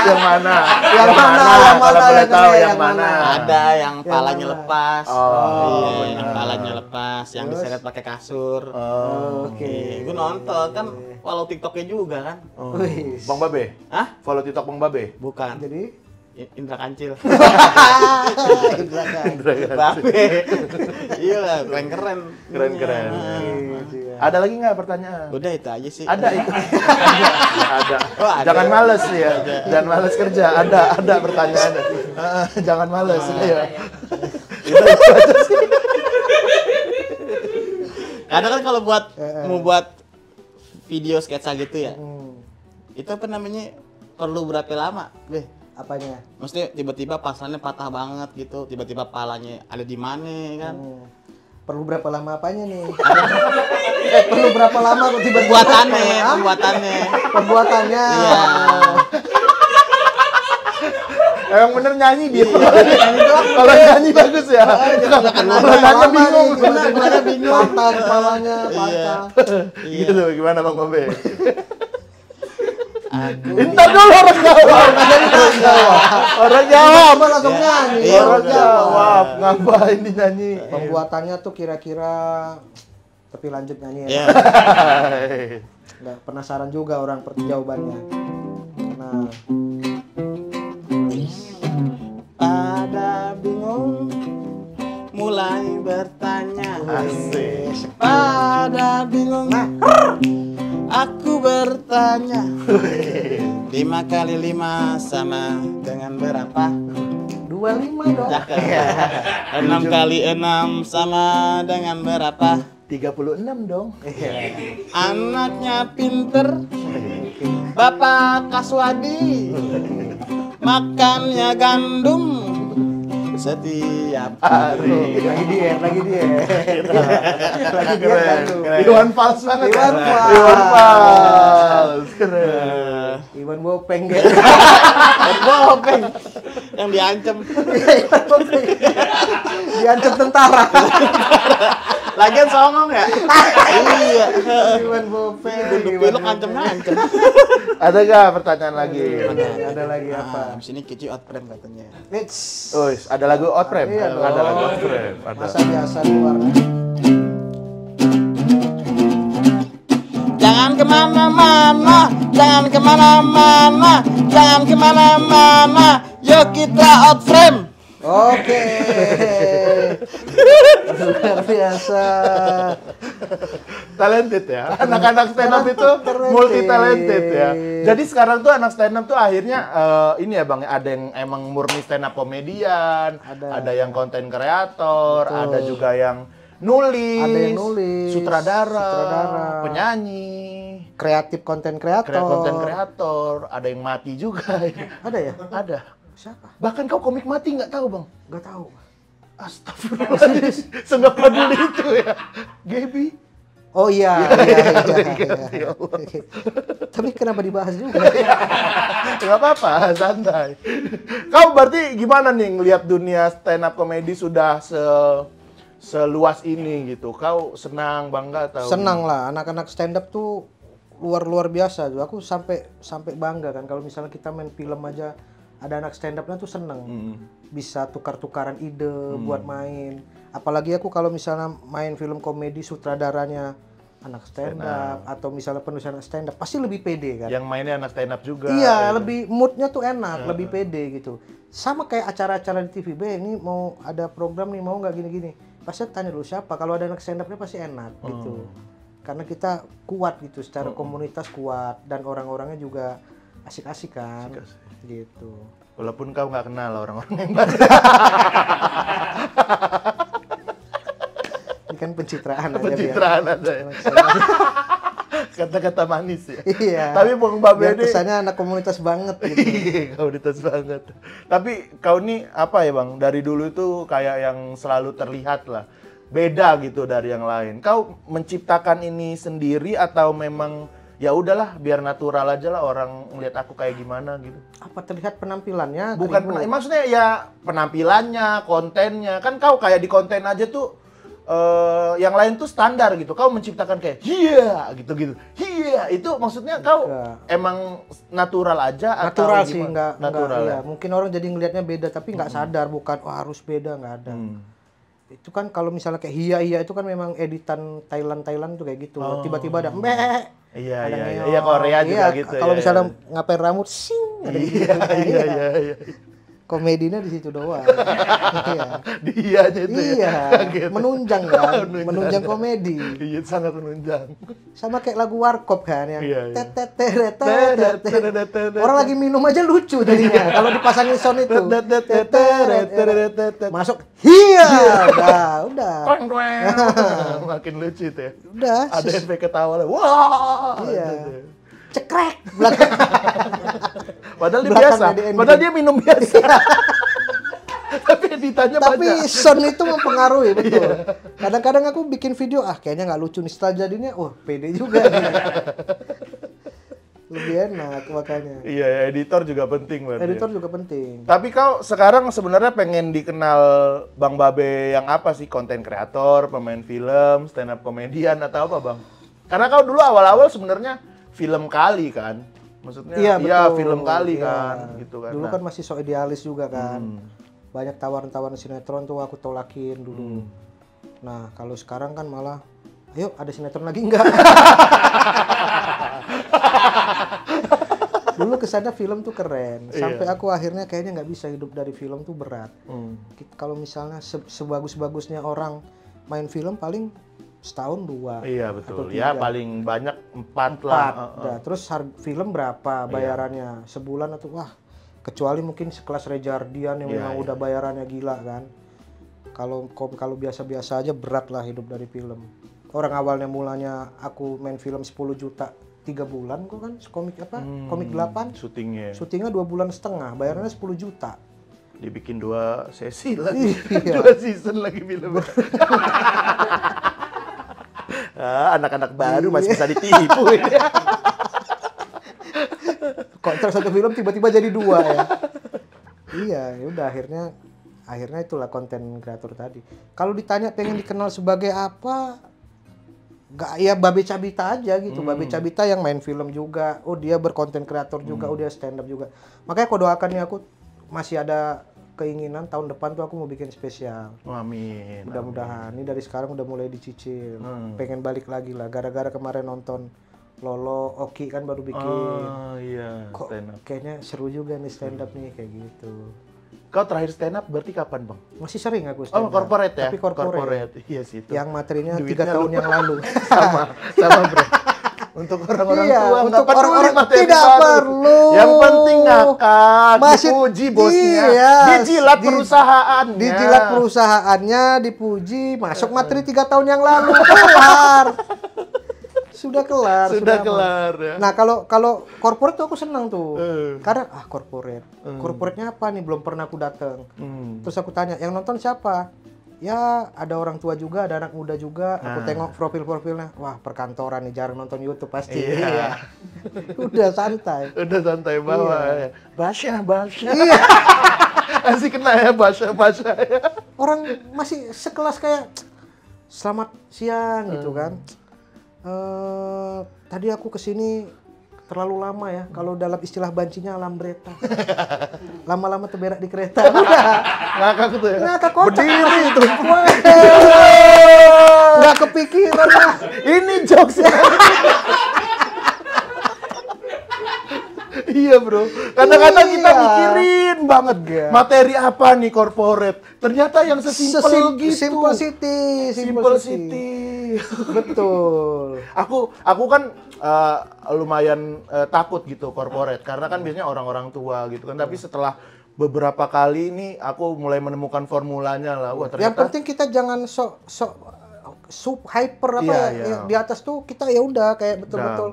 A: Yang mana?
B: Yang mana? Yang
A: Kalau
B: mana?
A: boleh tahu
B: Yang
A: yang
B: mana?
A: mana?
C: Ada yang palanya lepas.
A: Oh,
C: Iya, yang
A: benar.
C: palanya lepas, yang diseret pakai kasur.
A: Oh,
B: Oke.
C: Gue nonton kan, follow TikToknya juga kan.
A: oh.
B: Wih.
A: Bang Babe?
C: Hah?
A: Follow TikTok Bang Babe?
C: Bukan.
B: Jadi
C: Indra Kancil.
B: belakang.
C: Babe. Iya lah, keren-keren.
A: Keren-keren.
B: Iya.
A: Ada lagi nggak pertanyaan?
C: Udah itu aja sih.
A: Ada itu. Ada.
C: Oh, ada.
A: Jangan males ya. Jangan males kerja. Ada pertanyaan. Jangan males. Iya.
C: Kadang kan kalau mau buat video sketsa gitu ya, itu apa namanya, perlu berapa lama? Beh,
B: Apanya?
C: maksudnya tiba-tiba pasannya patah banget gitu, tiba-tiba palanya ada di mana kan?
B: Perlu berapa lama apanya nih? Perlu berapa lama kok tiba-tiba?
C: Pembuatannya,
B: Hah?
C: pembuatannya.
B: Pembuatannya.
C: Iya.
A: Emang bener nyanyi dia. Kalau nyanyi bagus ya. Kalau nanya bingung.
B: Gimana bingung? Patah kepalanya, patah.
A: Gitu gimana Bang Bobe? Entar dulu orang jawab. Orang jawab.
B: Coba langsung nyanyi.
C: Iya,
A: Orang jawab. Ngapain dinyanyi?
B: Pembuatannya tuh kira-kira, tapi lanjut nyanyi ya.
C: Iya.
B: Nggak penasaran juga orang jawabannya. Nah,
C: Pada bingung mulai bertanya.
A: Asik.
C: Pada bingung aku bertanya. 5 kali 5 sama dengan berapa?
B: 25 dong.
C: 6 kali 6 sama dengan berapa?
A: 36 dong.
C: Anaknya pinter, Bapak Kaswadi, makannya gandum setiap hari.
B: Lagi diet. Lagi diet
A: Keren.
B: kan.
A: Iwan Fals banget.
B: Iwan Fals.
A: Iwan Fals. Keren.
B: Iwan Bopeng
C: Bopeng yang diancam.
B: diancam tentara.
C: Lagian songong ya? Iya.
B: Iwan Bopeng.
C: Duduk pilok ancam-ancam.
A: Ada gak pertanyaan lagi?
B: Ada lagi apa?
C: Abis ini Kici out frame katanya.
B: Eits.
A: Oh, ada lagu out frame?
B: Iya dong.
A: Ada lagu out frame. Ada.
B: Masa biasa keluarnya.
C: Jangan kemana-mana, jangan kemana-mana, jangan kemana-mana. Yuk kita out frame.
B: Oke. Luar biasa.
A: Talented ya. Anak-anak stand up itu
B: Talented.
A: multi talented ya. Jadi sekarang tuh anak stand up tuh akhirnya ini ya Bang, ada yang emang murni stand up komedian, ada yang konten kreator,
B: Betul.
A: ada juga yang nulis,
B: Ada yang nulis,
A: sutradara,
B: sutradara.
A: penyanyi,
B: Kreatif konten kreator.
A: konten kreator, ada yang mati juga.
B: Ada ya?
A: Ada.
B: Siapa?
A: Bahkan kau komik mati nggak tahu Bang?
B: Gak tahu.
A: Astagfirullahaladzim. Seenggak peduli itu ya. Gaby.
B: Oh iya.
A: Ya
B: Tapi kenapa dibahas juga?
A: Nggak apa-apa, santai. Kau berarti gimana nih ngelihat dunia stand up comedy sudah seluas ini gitu? Kau senang, bangga atau?
B: Senang lah, anak-anak stand up tuh luar biasa tuh. Aku sampai bangga kan kalau misalnya kita main film aja ada anak stand up-nya tuh seneng. Bisa tukar-tukaran ide buat main. Apalagi aku kalau misalnya main film komedi sutradaranya anak stand up atau misalnya penulis anak stand up pasti lebih pede kan.
A: Yang mainnya anak stand up juga.
B: Iya, lebih moodnya tuh enak, lebih pede gitu. Sama kayak acara-acara di TV, ini mau ada program nih, mau nggak gini-gini. Pasti tanya dulu siapa, kalau ada anak stand up-nya pasti enak gitu. Karena kita kuat gitu, secara komunitas kuat dan orang-orangnya juga asik-asik kan. Gitu.
A: Walaupun kau nggak kenal orang-orang yang banyak.
B: Ini kan pencitraan aja.
A: Pencitraan ada ya. Kata-kata manis ya.
B: Iya.
A: Tapi Bang Babe
B: Biar
A: ini
B: kesannya anak komunitas banget gitu.
A: Iya, komunitas banget. Tapi kau nih apa ya Bang? Dari dulu itu kayak yang selalu terlihat lah. Beda gitu dari yang lain. Kau menciptakan ini sendiri atau memang ya udahlah biar natural aja lah orang ngeliat aku kayak gimana gitu.
B: Apa terlihat penampilannya?
A: Bukan maksudnya ya penampilannya, kontennya. Kan kau kayak di konten aja tuh yang lain tuh standar gitu. Kau menciptakan kayak gitu-gitu. Itu maksudnya kau emang natural aja atau
B: natural
A: gimana?
B: sih, enggak
A: Natural
B: ya.
A: ya.
B: Mungkin orang jadi ngelihatnya beda tapi nggak sadar bukan harus beda, nggak ada. Itu kan kalau misalnya kayak hiya itu kan memang editan Thailand tuh kayak gitu. Tiba-tiba ada mbek.
A: Iya, Korea juga gitu.
B: Kalau
A: ya,
B: misalnya ngapain rambut sing ada gitu.
A: Iya.
B: Komedinya di situ doang. Iya.
A: Dianya itu
B: Iya,
A: ya. Gitu.
B: menunjang kan, menunjang komedi.
A: Iya, sangat menunjang.
B: Sama kayak lagu Warkop kan yang
A: Iya.
B: orang lagi minum aja lucu jadinya kalau dipasangin sound itu. Masuk hiya, udah.
A: Makin lucu itu ya.
B: Udah.
A: Ada efek ketawa lah. Wah.
B: Iya.
A: Gitu.
B: Cekrek belakang.
A: Padahal dia
B: Belakang
A: biasa.
B: ada ending.
A: Padahal dia minum biasa. Tapi editannya
B: Tapi
A: banyak.
B: sound itu mempengaruhi betul. Kadang-kadang aku bikin video kayaknya nggak lucu nih, setelah jadinya pede juga nih. Lebih enak makanya.
A: Iya, editor juga penting berarti.
B: Editor juga penting.
A: Tapi kau sekarang sebenarnya pengen dikenal Bang Babe yang apa sih? Konten kreator, pemain film, stand up komedian atau apa, Bang? Karena kau dulu awal-awal sebenarnya film kali kan? Maksudnya
B: Iya, betul.
A: film kali
B: Iya.
A: kan gitu kan.
B: Dulu
A: Nah,
B: kan masih sok idealis juga kan. Banyak tawaran-tawaran sinetron tuh aku tolakin dulu. Nah, kalau sekarang kan malah ayo ada sinetron lagi enggak? Dulu kesannya film tuh keren, sampai aku akhirnya kayaknya nggak bisa hidup dari film tuh berat. Kalau misalnya sebagus-bagusnya orang main film paling setahun 2.
A: iya
B: atau
A: betul. Ya
B: 3.
A: paling banyak 4 lah.
B: 4. Nah, terus film berapa bayarannya? Sebulan atau wah, kecuali mungkin sekelas Rejardian yang memang udah bayarannya gila kan. Kalau biasa-biasa aja berat lah hidup dari film. Orang awalnya mulanya aku main film 10 juta 3 bulan kok kan komik komik 8
A: Syutingnya
B: syutingnya 2,5 bulan, bayarannya 10 juta.
A: dibikin 2 sesi lagi.
B: Iya.
A: 2 season lagi filmnya. Anak-anak baru masih bisa ditipu ini.
B: Kontrak satu film tiba-tiba jadi 2 ya. Iya, ya udah akhirnya itulah konten kreator tadi. Kalau ditanya pengen dikenal sebagai apa? Nggak, ya Babe Cabita aja gitu. Babe Cabita yang main film juga. Oh, dia berkonten kreator juga, oh dia stand up juga. Makanya aku doakan nih, aku masih ada keinginan tahun depan tuh aku mau bikin spesial.
A: Amin.
B: Mudah-mudahan. Ini dari sekarang udah mulai dicicil. Pengen balik lagi lah. Gara-gara kemarin nonton Lolo, Oki kan baru bikin.
A: Oh iya,
B: Kok
A: stand up.
B: kayaknya seru juga nih stand up nih kayak gitu.
A: Kau terakhir stand up berarti kapan, Bang?
B: Masih sering aku stand
A: Oh,
B: up.
A: corporate ya?
B: Tapi corporate.
A: Iya sih itu.
B: Yang materinya 3
A: Duitnya
B: tahun yang lalu.
A: sama bro. Untuk orang-orang
B: Iya,
A: tua nggak
B: untuk
A: peduli
B: orang-orang
A: materi
B: tidak
A: baru.
B: perlu.
A: Yang penting ngakak,
B: Masih-
A: dipuji bosnya,
B: iya,
A: dijilat perusahaannya.
B: Dijilat perusahaannya, dipuji, masuk materi 3 tahun yang lalu, kelar. Sudah kelar.
A: Sudah
B: aman.
A: kelar ya.
B: Nah, kalau corporate tuh aku senang tuh.
A: Eh.
B: Karena corporate. Corporate-nya apa nih? Belum pernah aku datang. Terus aku tanya, yang nonton siapa? Ya, ada orang tua juga, ada anak muda juga. Aku tengok profil-profilnya. Wah, perkantoran nih, jarang nonton YouTube pasti.
A: Iya.
B: Udah santai.
A: Udah santai bawah ya. Basya.
B: Iya.
A: Masih kena ya Basya ya.
B: Orang masih sekelas kayak selamat siang gitu kan. Tadi aku kesini terlalu lama ya. Kalau dalam istilah bancinya lambreta. Lama-lama terberak di kereta.
A: Ngakak tuh ya.
B: Ngakak kocak.
A: Berdiri itu.
B: Nggak kepikiran lah.
A: Ini jokesnya. Iya bro, kadang-kadang kita
B: Iya.
A: mikirin banget materi apa nih corporate. Ternyata yang sesimpel gitu.
B: Simple City. Betul.
A: Aku kan lumayan takut gitu corporate karena kan biasanya orang-orang tua gitu kan. Tapi setelah beberapa kali ini aku mulai menemukan formulanya lah. Wah,
B: Yang
A: ternyata
B: penting kita jangan sub hyper apa
A: Iya,
B: ya.
A: iya.
B: Yang di atas tuh kita ya udah kayak betul-betul.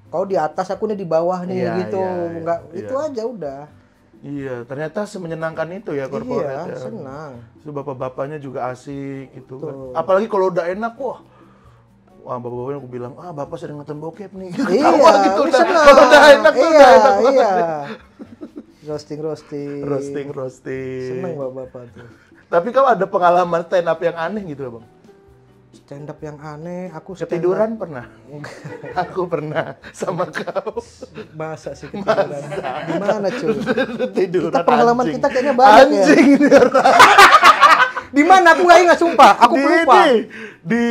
B: Kau di atas, aku nih di bawah nih
A: Iya,
B: gitu.
A: iya,
B: Enggak,
A: iya.
B: itu aja udah.
A: Iya, ternyata semenyenangkan itu ya corporate.
B: Iya,
A: ya.
B: senang.
A: Itu bapak-bapaknya juga asik gitu kan. Apalagi kalau udah enak, wah bapak-bapaknya aku bilang, bapak sedang nonton bokep nih.
B: Iya,
A: Wah, gitu
B: ini
A: udah.
B: senang.
A: Kalau udah enak tuh udah enak banget.
B: Iya. Roasting.
A: Roasting.
B: Seneng bapak-bapak tuh.
A: Tapi kau ada pengalaman stand up yang aneh gitu Bang?
B: Stand up yang aneh, aku stand up-
A: Ketiduran pernah? Aku pernah sama kau.
B: Masa sih ketiduran? Gimana cuy?
A: Tiduran
B: Kita pengalaman
A: anjing.
B: kita kayaknya banyak ya.
A: Anjing ini orang.
B: Di mana aku nggak ingat sumpah, aku lupa.
A: Di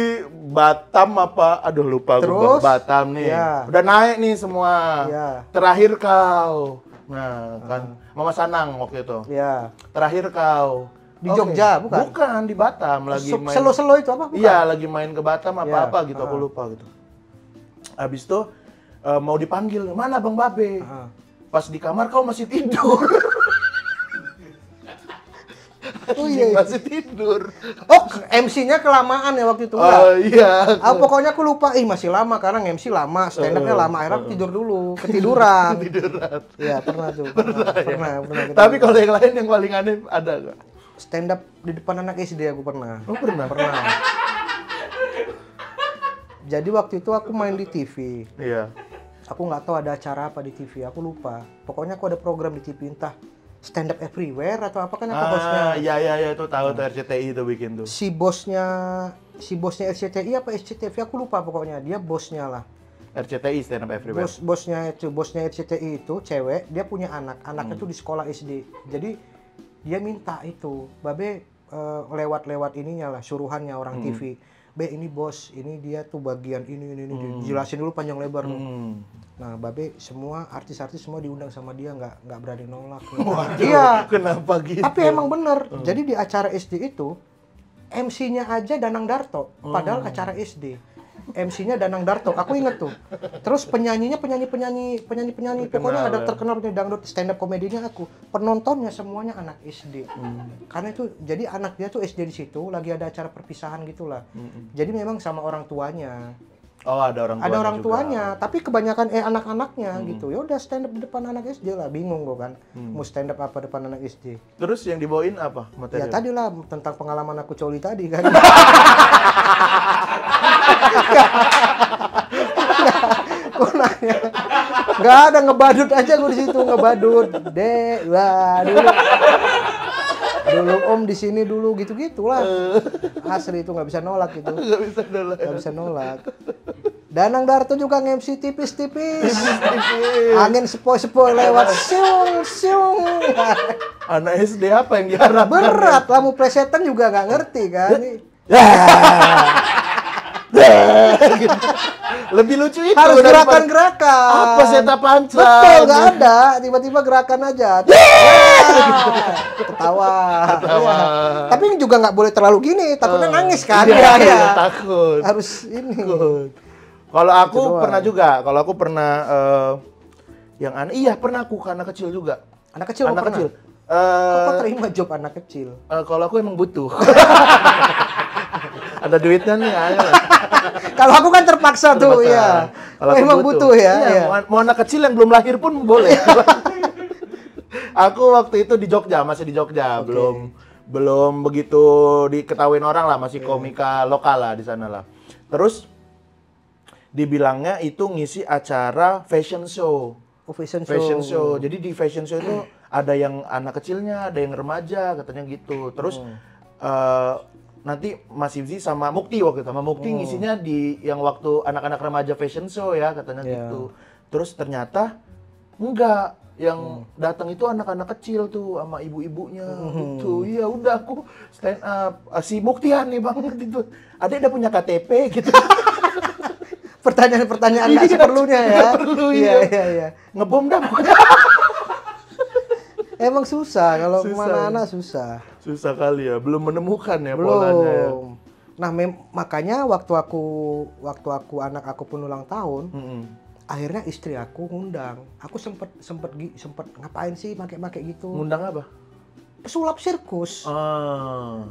A: Batam apa? Aduh lupa
B: Terus?
A: gue. Batam nih.
B: Iya.
A: Udah naik nih semua.
B: Iya.
A: Terakhir kau. Nah, kan Mama Sanang waktu itu.
B: Ya.
A: Terakhir kau.
B: Di Jogja, bukan?
A: Bukan, di Batam lagi main.
B: Selo-selo itu apa? Bukan?
A: Iya, lagi main ke Batam apa-apa
B: Iya.
A: gitu, aku lupa gitu. Habis itu mau dipanggil, "Mana Bang Babe?" Pas di kamar kau masih tidur.
B: Oh iya.
A: Masih tidur.
B: Oh, MC-nya kelamaan ya waktu itu.
A: Oh iya.
B: Pokoknya aku lupa. Masih lama karena MC lama, stand up-nya lama. Akhirnya aku tidur dulu, ketiduran. Iya, pernah tuh. Pernah.
A: Tapi kalau yang lain yang paling aneh ada nggak?
B: Stand up di depan anak SD aku pernah.
A: Oh pernah?
B: Pernah. Jadi waktu itu aku main di TV.
A: Iya.
B: Aku nggak tahu ada acara apa di TV, aku lupa. Pokoknya aku ada program di TV, entah Stand Up Everywhere atau apa kan aku bosnya.
A: Iya itu tahu tuh RCTI itu bikin tuh.
B: Si bosnya RCTI apa SCTV aku lupa, pokoknya dia bosnya lah.
A: RCTI Stand Up Everywhere.
B: Bosnya RCTI itu cewek, dia punya anaknya tuh di sekolah SD. Jadi dia minta itu, Babe lewat ininya lah, suruhannya orang TV. Be ini bos, ini dia tuh bagian ini dijelasin dulu panjang lebar tuh. Nah, Babe semua artis-artis semua diundang sama dia, nggak berani nolak. Iya.
A: Kenapa gitu?
B: Tapi emang bener. Jadi di acara SD itu MC-nya aja Danang Darto, padahal acara SD. MC-nya Danang Darto, aku inget tuh. Terus penyanyi, pokoknya ada terkenal penyanyi dangdut, stand up komedinya aku. Penontonnya semuanya anak SD. Karena itu, jadi anak dia tuh SD di situ, lagi ada acara perpisahan gitulah. Jadi memang sama orang tuanya.
A: Oh, ada orang tuanya.
B: Ada orang
A: juga.
B: tuanya, tapi kebanyakan anak-anaknya gitu. Ya udah stand up di depan anak SD lah, bingung gua kan. Mau stand up apa depan anak SD.
A: Terus yang dibawain apa materi?
B: Ya tadi lah tentang pengalaman aku coli tadi kan. Kok nanya? Gak ada, ngebadut aja gue di situ, ngebadut. Wah dulu om di sini dulu gitu-gitulah. Asli itu nggak bisa nolak gitu. Nggak bisa nolak. Danang Darto juga nge-MC tipis-tipis. Angin sepoi-sepoi lewat siung.
A: Anak SD apa yang diharapkan?
B: Berat, lampu plesetan juga nggak ngerti kan.
A: Lebih lucu itu
B: harus gerakan-gerakan.
A: Apa seta panca?
B: Betul, nggak ada. Tiba-tiba gerakan aja. Ketawa. Ya. Tapi juga nggak boleh terlalu gini, takutnya nangis kan.
A: Iya, takut.
B: Harus ini.
A: Kalau aku pernah juga. Kalau aku pernah yang aneh. Iya, pernah aku karena kecil juga.
B: Anak kecil. Kok terima job anak kecil?
A: Kalau aku emang butuh. Ada duitnya nih, ayo.
B: Kalau aku kan terpaksa tuh, ya.
A: Kalau
B: emang butuh ya.
A: Iya. Mau anak kecil yang belum lahir pun boleh. Aku waktu itu di Jogja, masih di Jogja, belum begitu diketahuin orang lah, masih komika lokal lah di sana lah. Terus dibilangnya itu ngisi acara fashion show. Fashion show. Jadi di fashion show itu ada yang anak kecilnya, ada yang remaja, katanya gitu. Terus nanti Mas Ibzi sama Mukti waktu itu, sama Mukti ngisinya di yang waktu anak-anak remaja fashion show ya, katanya gitu. Terus ternyata enggak, yang datang itu anak-anak kecil tuh sama ibu-ibunya gitu. Iya udah aku stand up. Si Muktian nih banget itu. Adek udah punya KTP gitu.
B: Pertanyaan-pertanyaan nggak seperlunya ya.
A: Perlu,
B: iya.
A: Ngebom dah.
B: Emang susah kalau mana anak susah.
A: Susah kali ya, belum menemukan ya polanya ya.
B: Nah, makanya waktu aku anak aku pun ulang tahun, akhirnya istri aku ngundang. Aku sempet ngapain sih make gitu.
A: Ngundang apa?
B: Pesulap sirkus.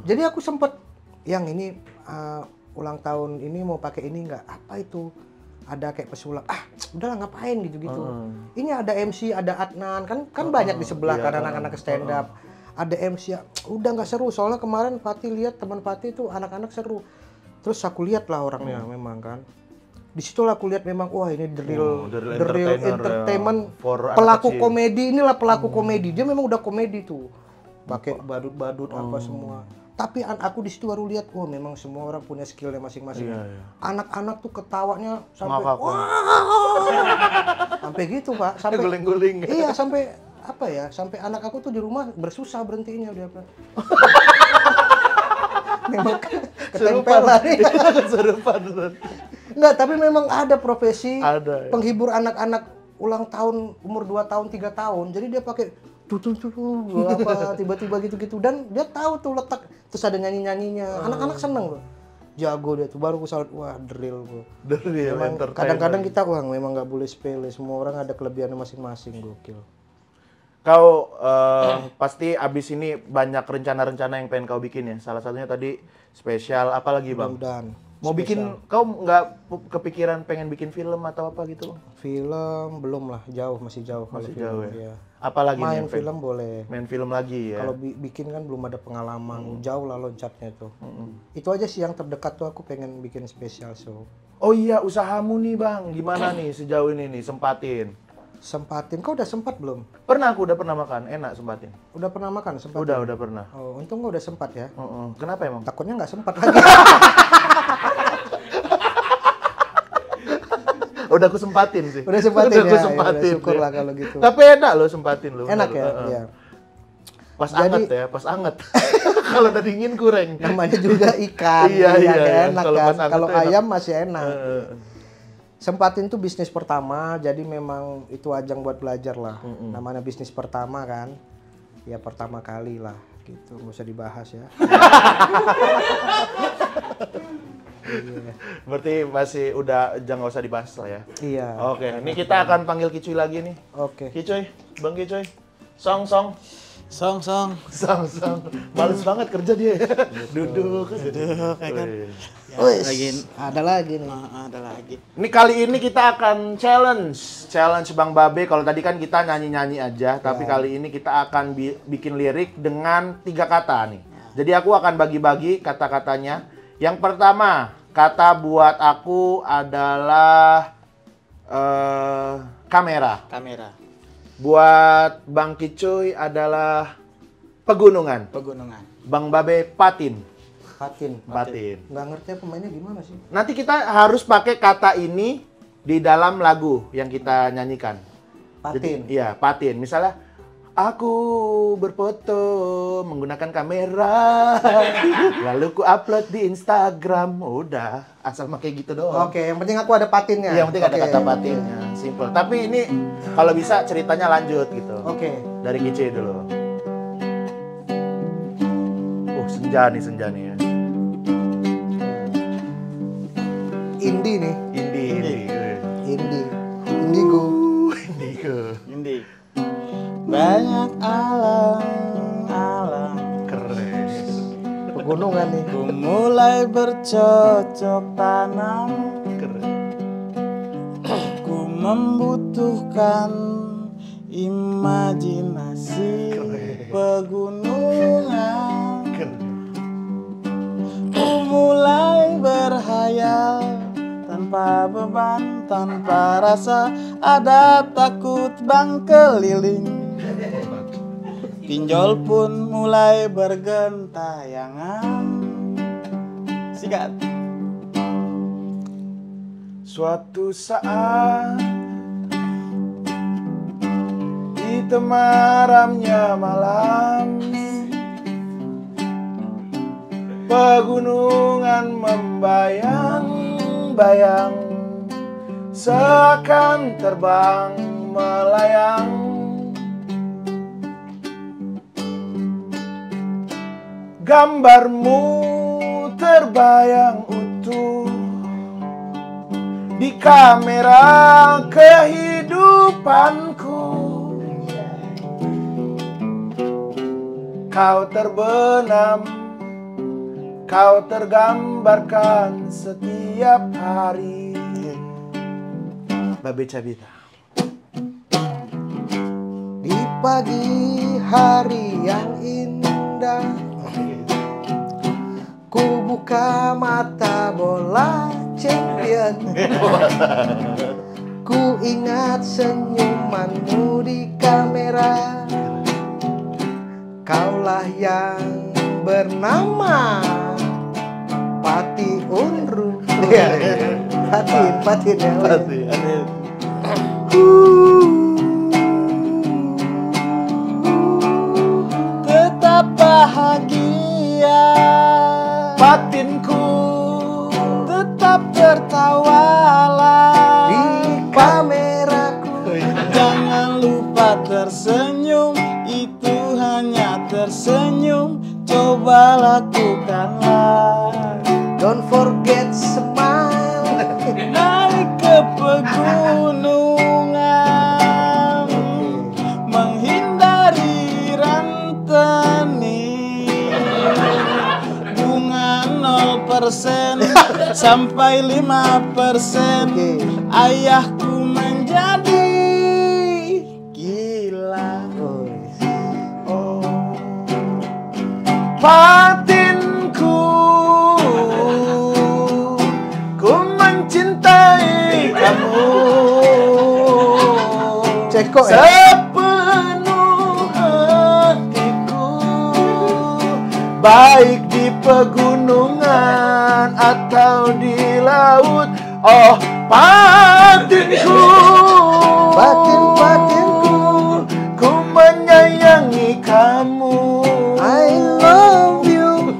B: Jadi aku sempet yang ini ulang tahun ini mau pakai ini nggak? Apa itu? Ada kayak pesulap, udahlah ngapain gitu-gitu. Ini ada MC, ada Adnan, kan banyak di sebelah kan anak-anak stand up. Ada MC, udah nggak seru, soalnya kemarin Fatih lihat teman Fatih tuh anak-anak seru. Terus aku lihat lah orangnya memang kan. Di situ aku lihat memang wah ini the real entertainment ya. Pelaku komedi, inilah pelaku komedi. Dia memang udah komedi tuh. Pakai badut-badut apa semua. Tapi aku di situ baru lihat, wah memang semua orang punya skillnya masing-masing. Anak-anak tuh ketawanya sampai sampai gitu Pak, sampai
A: guling-guling.
B: Iya, sampai apa ya? Sampai anak aku tuh di rumah bersusah berhentinya udah apa. Memang ketempelan.
A: Serupan.
B: Enggak, tapi memang ada profesi
A: ada, ya.
B: Penghibur anak-anak ulang tahun umur 2 tahun, 3 tahun. Jadi dia pakai apa tiba-tiba gitu-gitu dan dia tahu tuh letak, terus ada nyanyi-nyanyinya. Anak-anak seneng loh. Jago dia tuh, baru aku salut, wah drill gua.
A: Drill entertainment.
B: Kadang-kadang kita memang nggak boleh sepele, semua orang ada kelebihannya masing-masing, gokil.
A: Kau pasti abis ini banyak rencana-rencana yang pengen kau bikin ya. Salah satunya tadi spesial apa lagi Bang?
B: Mudah-mudahan.
A: Mau bikin, kau nggak kepikiran pengen bikin film atau apa gitu?
B: Film belum lah, masih jauh kalau
A: Masih
B: film.
A: jauh ya?
B: Iya.
A: Apalagi nih
B: Main
A: yang pengen-
B: film boleh.
A: Main film lagi ya?
B: Kalau bikin kan belum ada pengalaman, jauh lah loncatnya tuh. Itu aja sih yang terdekat tuh, aku pengen bikin special show.
A: Oh iya, usahamu nih Bang, gimana nih sejauh ini nih, sempatin?
B: Sempatin, kau udah sempat belum?
A: Aku udah pernah makan, enak sempatin.
B: Udah pernah makan sempatin?
A: Udah pernah.
B: Oh, untung kau udah sempat ya.
A: Kenapa emang?
B: Takutnya nggak sempat lagi.
A: Udah aku sempatin sih.
B: Udah sempatin
A: Udah aku
B: ya,
A: sempatin.
B: ya, syukur
A: ya.
B: lah kalau gitu.
A: Tapi enak loh sempatin loh.
B: Enak ya?
A: Heeh.
B: Iya.
A: Pas
B: Jadi-
A: anget ya, pas anget. Kalau udah dingin kurang.
B: Namanya juga ikan.
A: Iya,
B: ya,
A: iya,
B: nggak
A: iya.
B: enak
A: Kalau
B: kan.
A: pas anget
B: Kalau
A: tuh enak.
B: ayam masih enak.
A: Heeh.
B: Sempatin tuh bisnis pertama, jadi memang itu ajang buat belajar lah. Namanya bisnis pertama kan, ya pertama kali lah gitu, nggak usah dibahas ya.
A: Berarti masih udah jangan usah dibahas lah ya.
B: Iya.
A: Oke, ini kita akan panggil Kicuy lagi nih.
B: Oke.
A: Kicuy, Bang Kicuy. Song.
C: Song.
A: Song. Males banget kerja dia ya. Duduk.
C: kayak kan. Ya,
B: Wis,
C: lagi.
B: ada lagi nih.
C: Ada lagi.
A: Ini kali ini kita akan challenge Bang Babe. Kalau tadi kan kita nyanyi-nyanyi aja, tapi kali ini kita akan bikin lirik dengan 3 kata nih. Jadi aku akan bagi-bagi kata-katanya. Yang pertama, kata buat aku adalah kamera.
C: Kamera.
A: Buat Bang Kicuy adalah pegunungan.
C: Pegunungan.
A: Bang Babe patin.
B: Patin. Nggak ngerti ya pemainnya gimana sih?
A: Nanti kita harus pakai kata ini di dalam lagu yang kita nyanyikan.
B: Patin.
A: Iya, patin. Misalnya, aku berfoto menggunakan kamera, lalu ku upload di Instagram. Udah, asal pakai gitu doang.
B: Oke, yang penting aku ada patinnya.
A: Iya, yang penting ada
B: Oke.
A: kata patinnya. Simple. Tapi ini kalau bisa ceritanya lanjut gitu.
B: Oke.
A: Dari Kice dulu. Senja nih ya.
B: Indie nih. Indigo.
C: Ini. Banyak alam.
A: Keren.
B: Pegunungan nih.
C: Ku mulai bercocok tanam.
A: Keren.
C: Ku membutuhkan imajinasi pegunungan. Ku mulai berhayal tanpa beban, tanpa rasa ada takut bang keliling. Pinjol pun mulai bergentayangan. Sikat.
A: Suatu saat di temaramnya malam, pegunungan membayang-bayang, seakan terbang melayang. Gambarmu terbayang utuh di kamera kehidupanku. Kau terbenam, kau tergambarkan setiap hari. Babe Cabita.
B: Di pagi hari yang indah, ku buka mata bola champion. Ku ingat senyumanmu di kamera. Kaulah yang bernama Pati Unru. Iya, patin ya.
C: Tetap bahagia,
A: Batinku
C: tetap tertawalah
B: Di kameraku.
C: Jangan lupa tersenyum, itu hanya tersenyum. Coba lakukanlah.
B: Don't forget smile.
C: Naik ke pegunungan, menghindari ranteni. Bunga 0%, sampai 5%.
B: Oke.
C: Ayahku menjadi gila.
B: Oh,
A: Batinku, ku mencintai kamu
B: Ceko ya?
A: sepenuh hatiku, baik di pegunungan atau di laut. Oh, batinku,
B: Batinku,
A: ku menyayangi kamu.
B: I love you.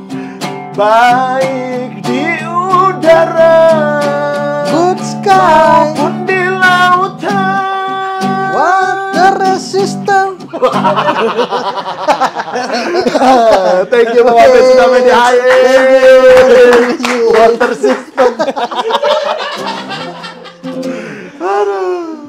A: Baik di udara
B: Good sky,
A: maupun di lautan.
B: water resistant.
A: Thank you Bapak Pes, sudah main di water system. Aduh.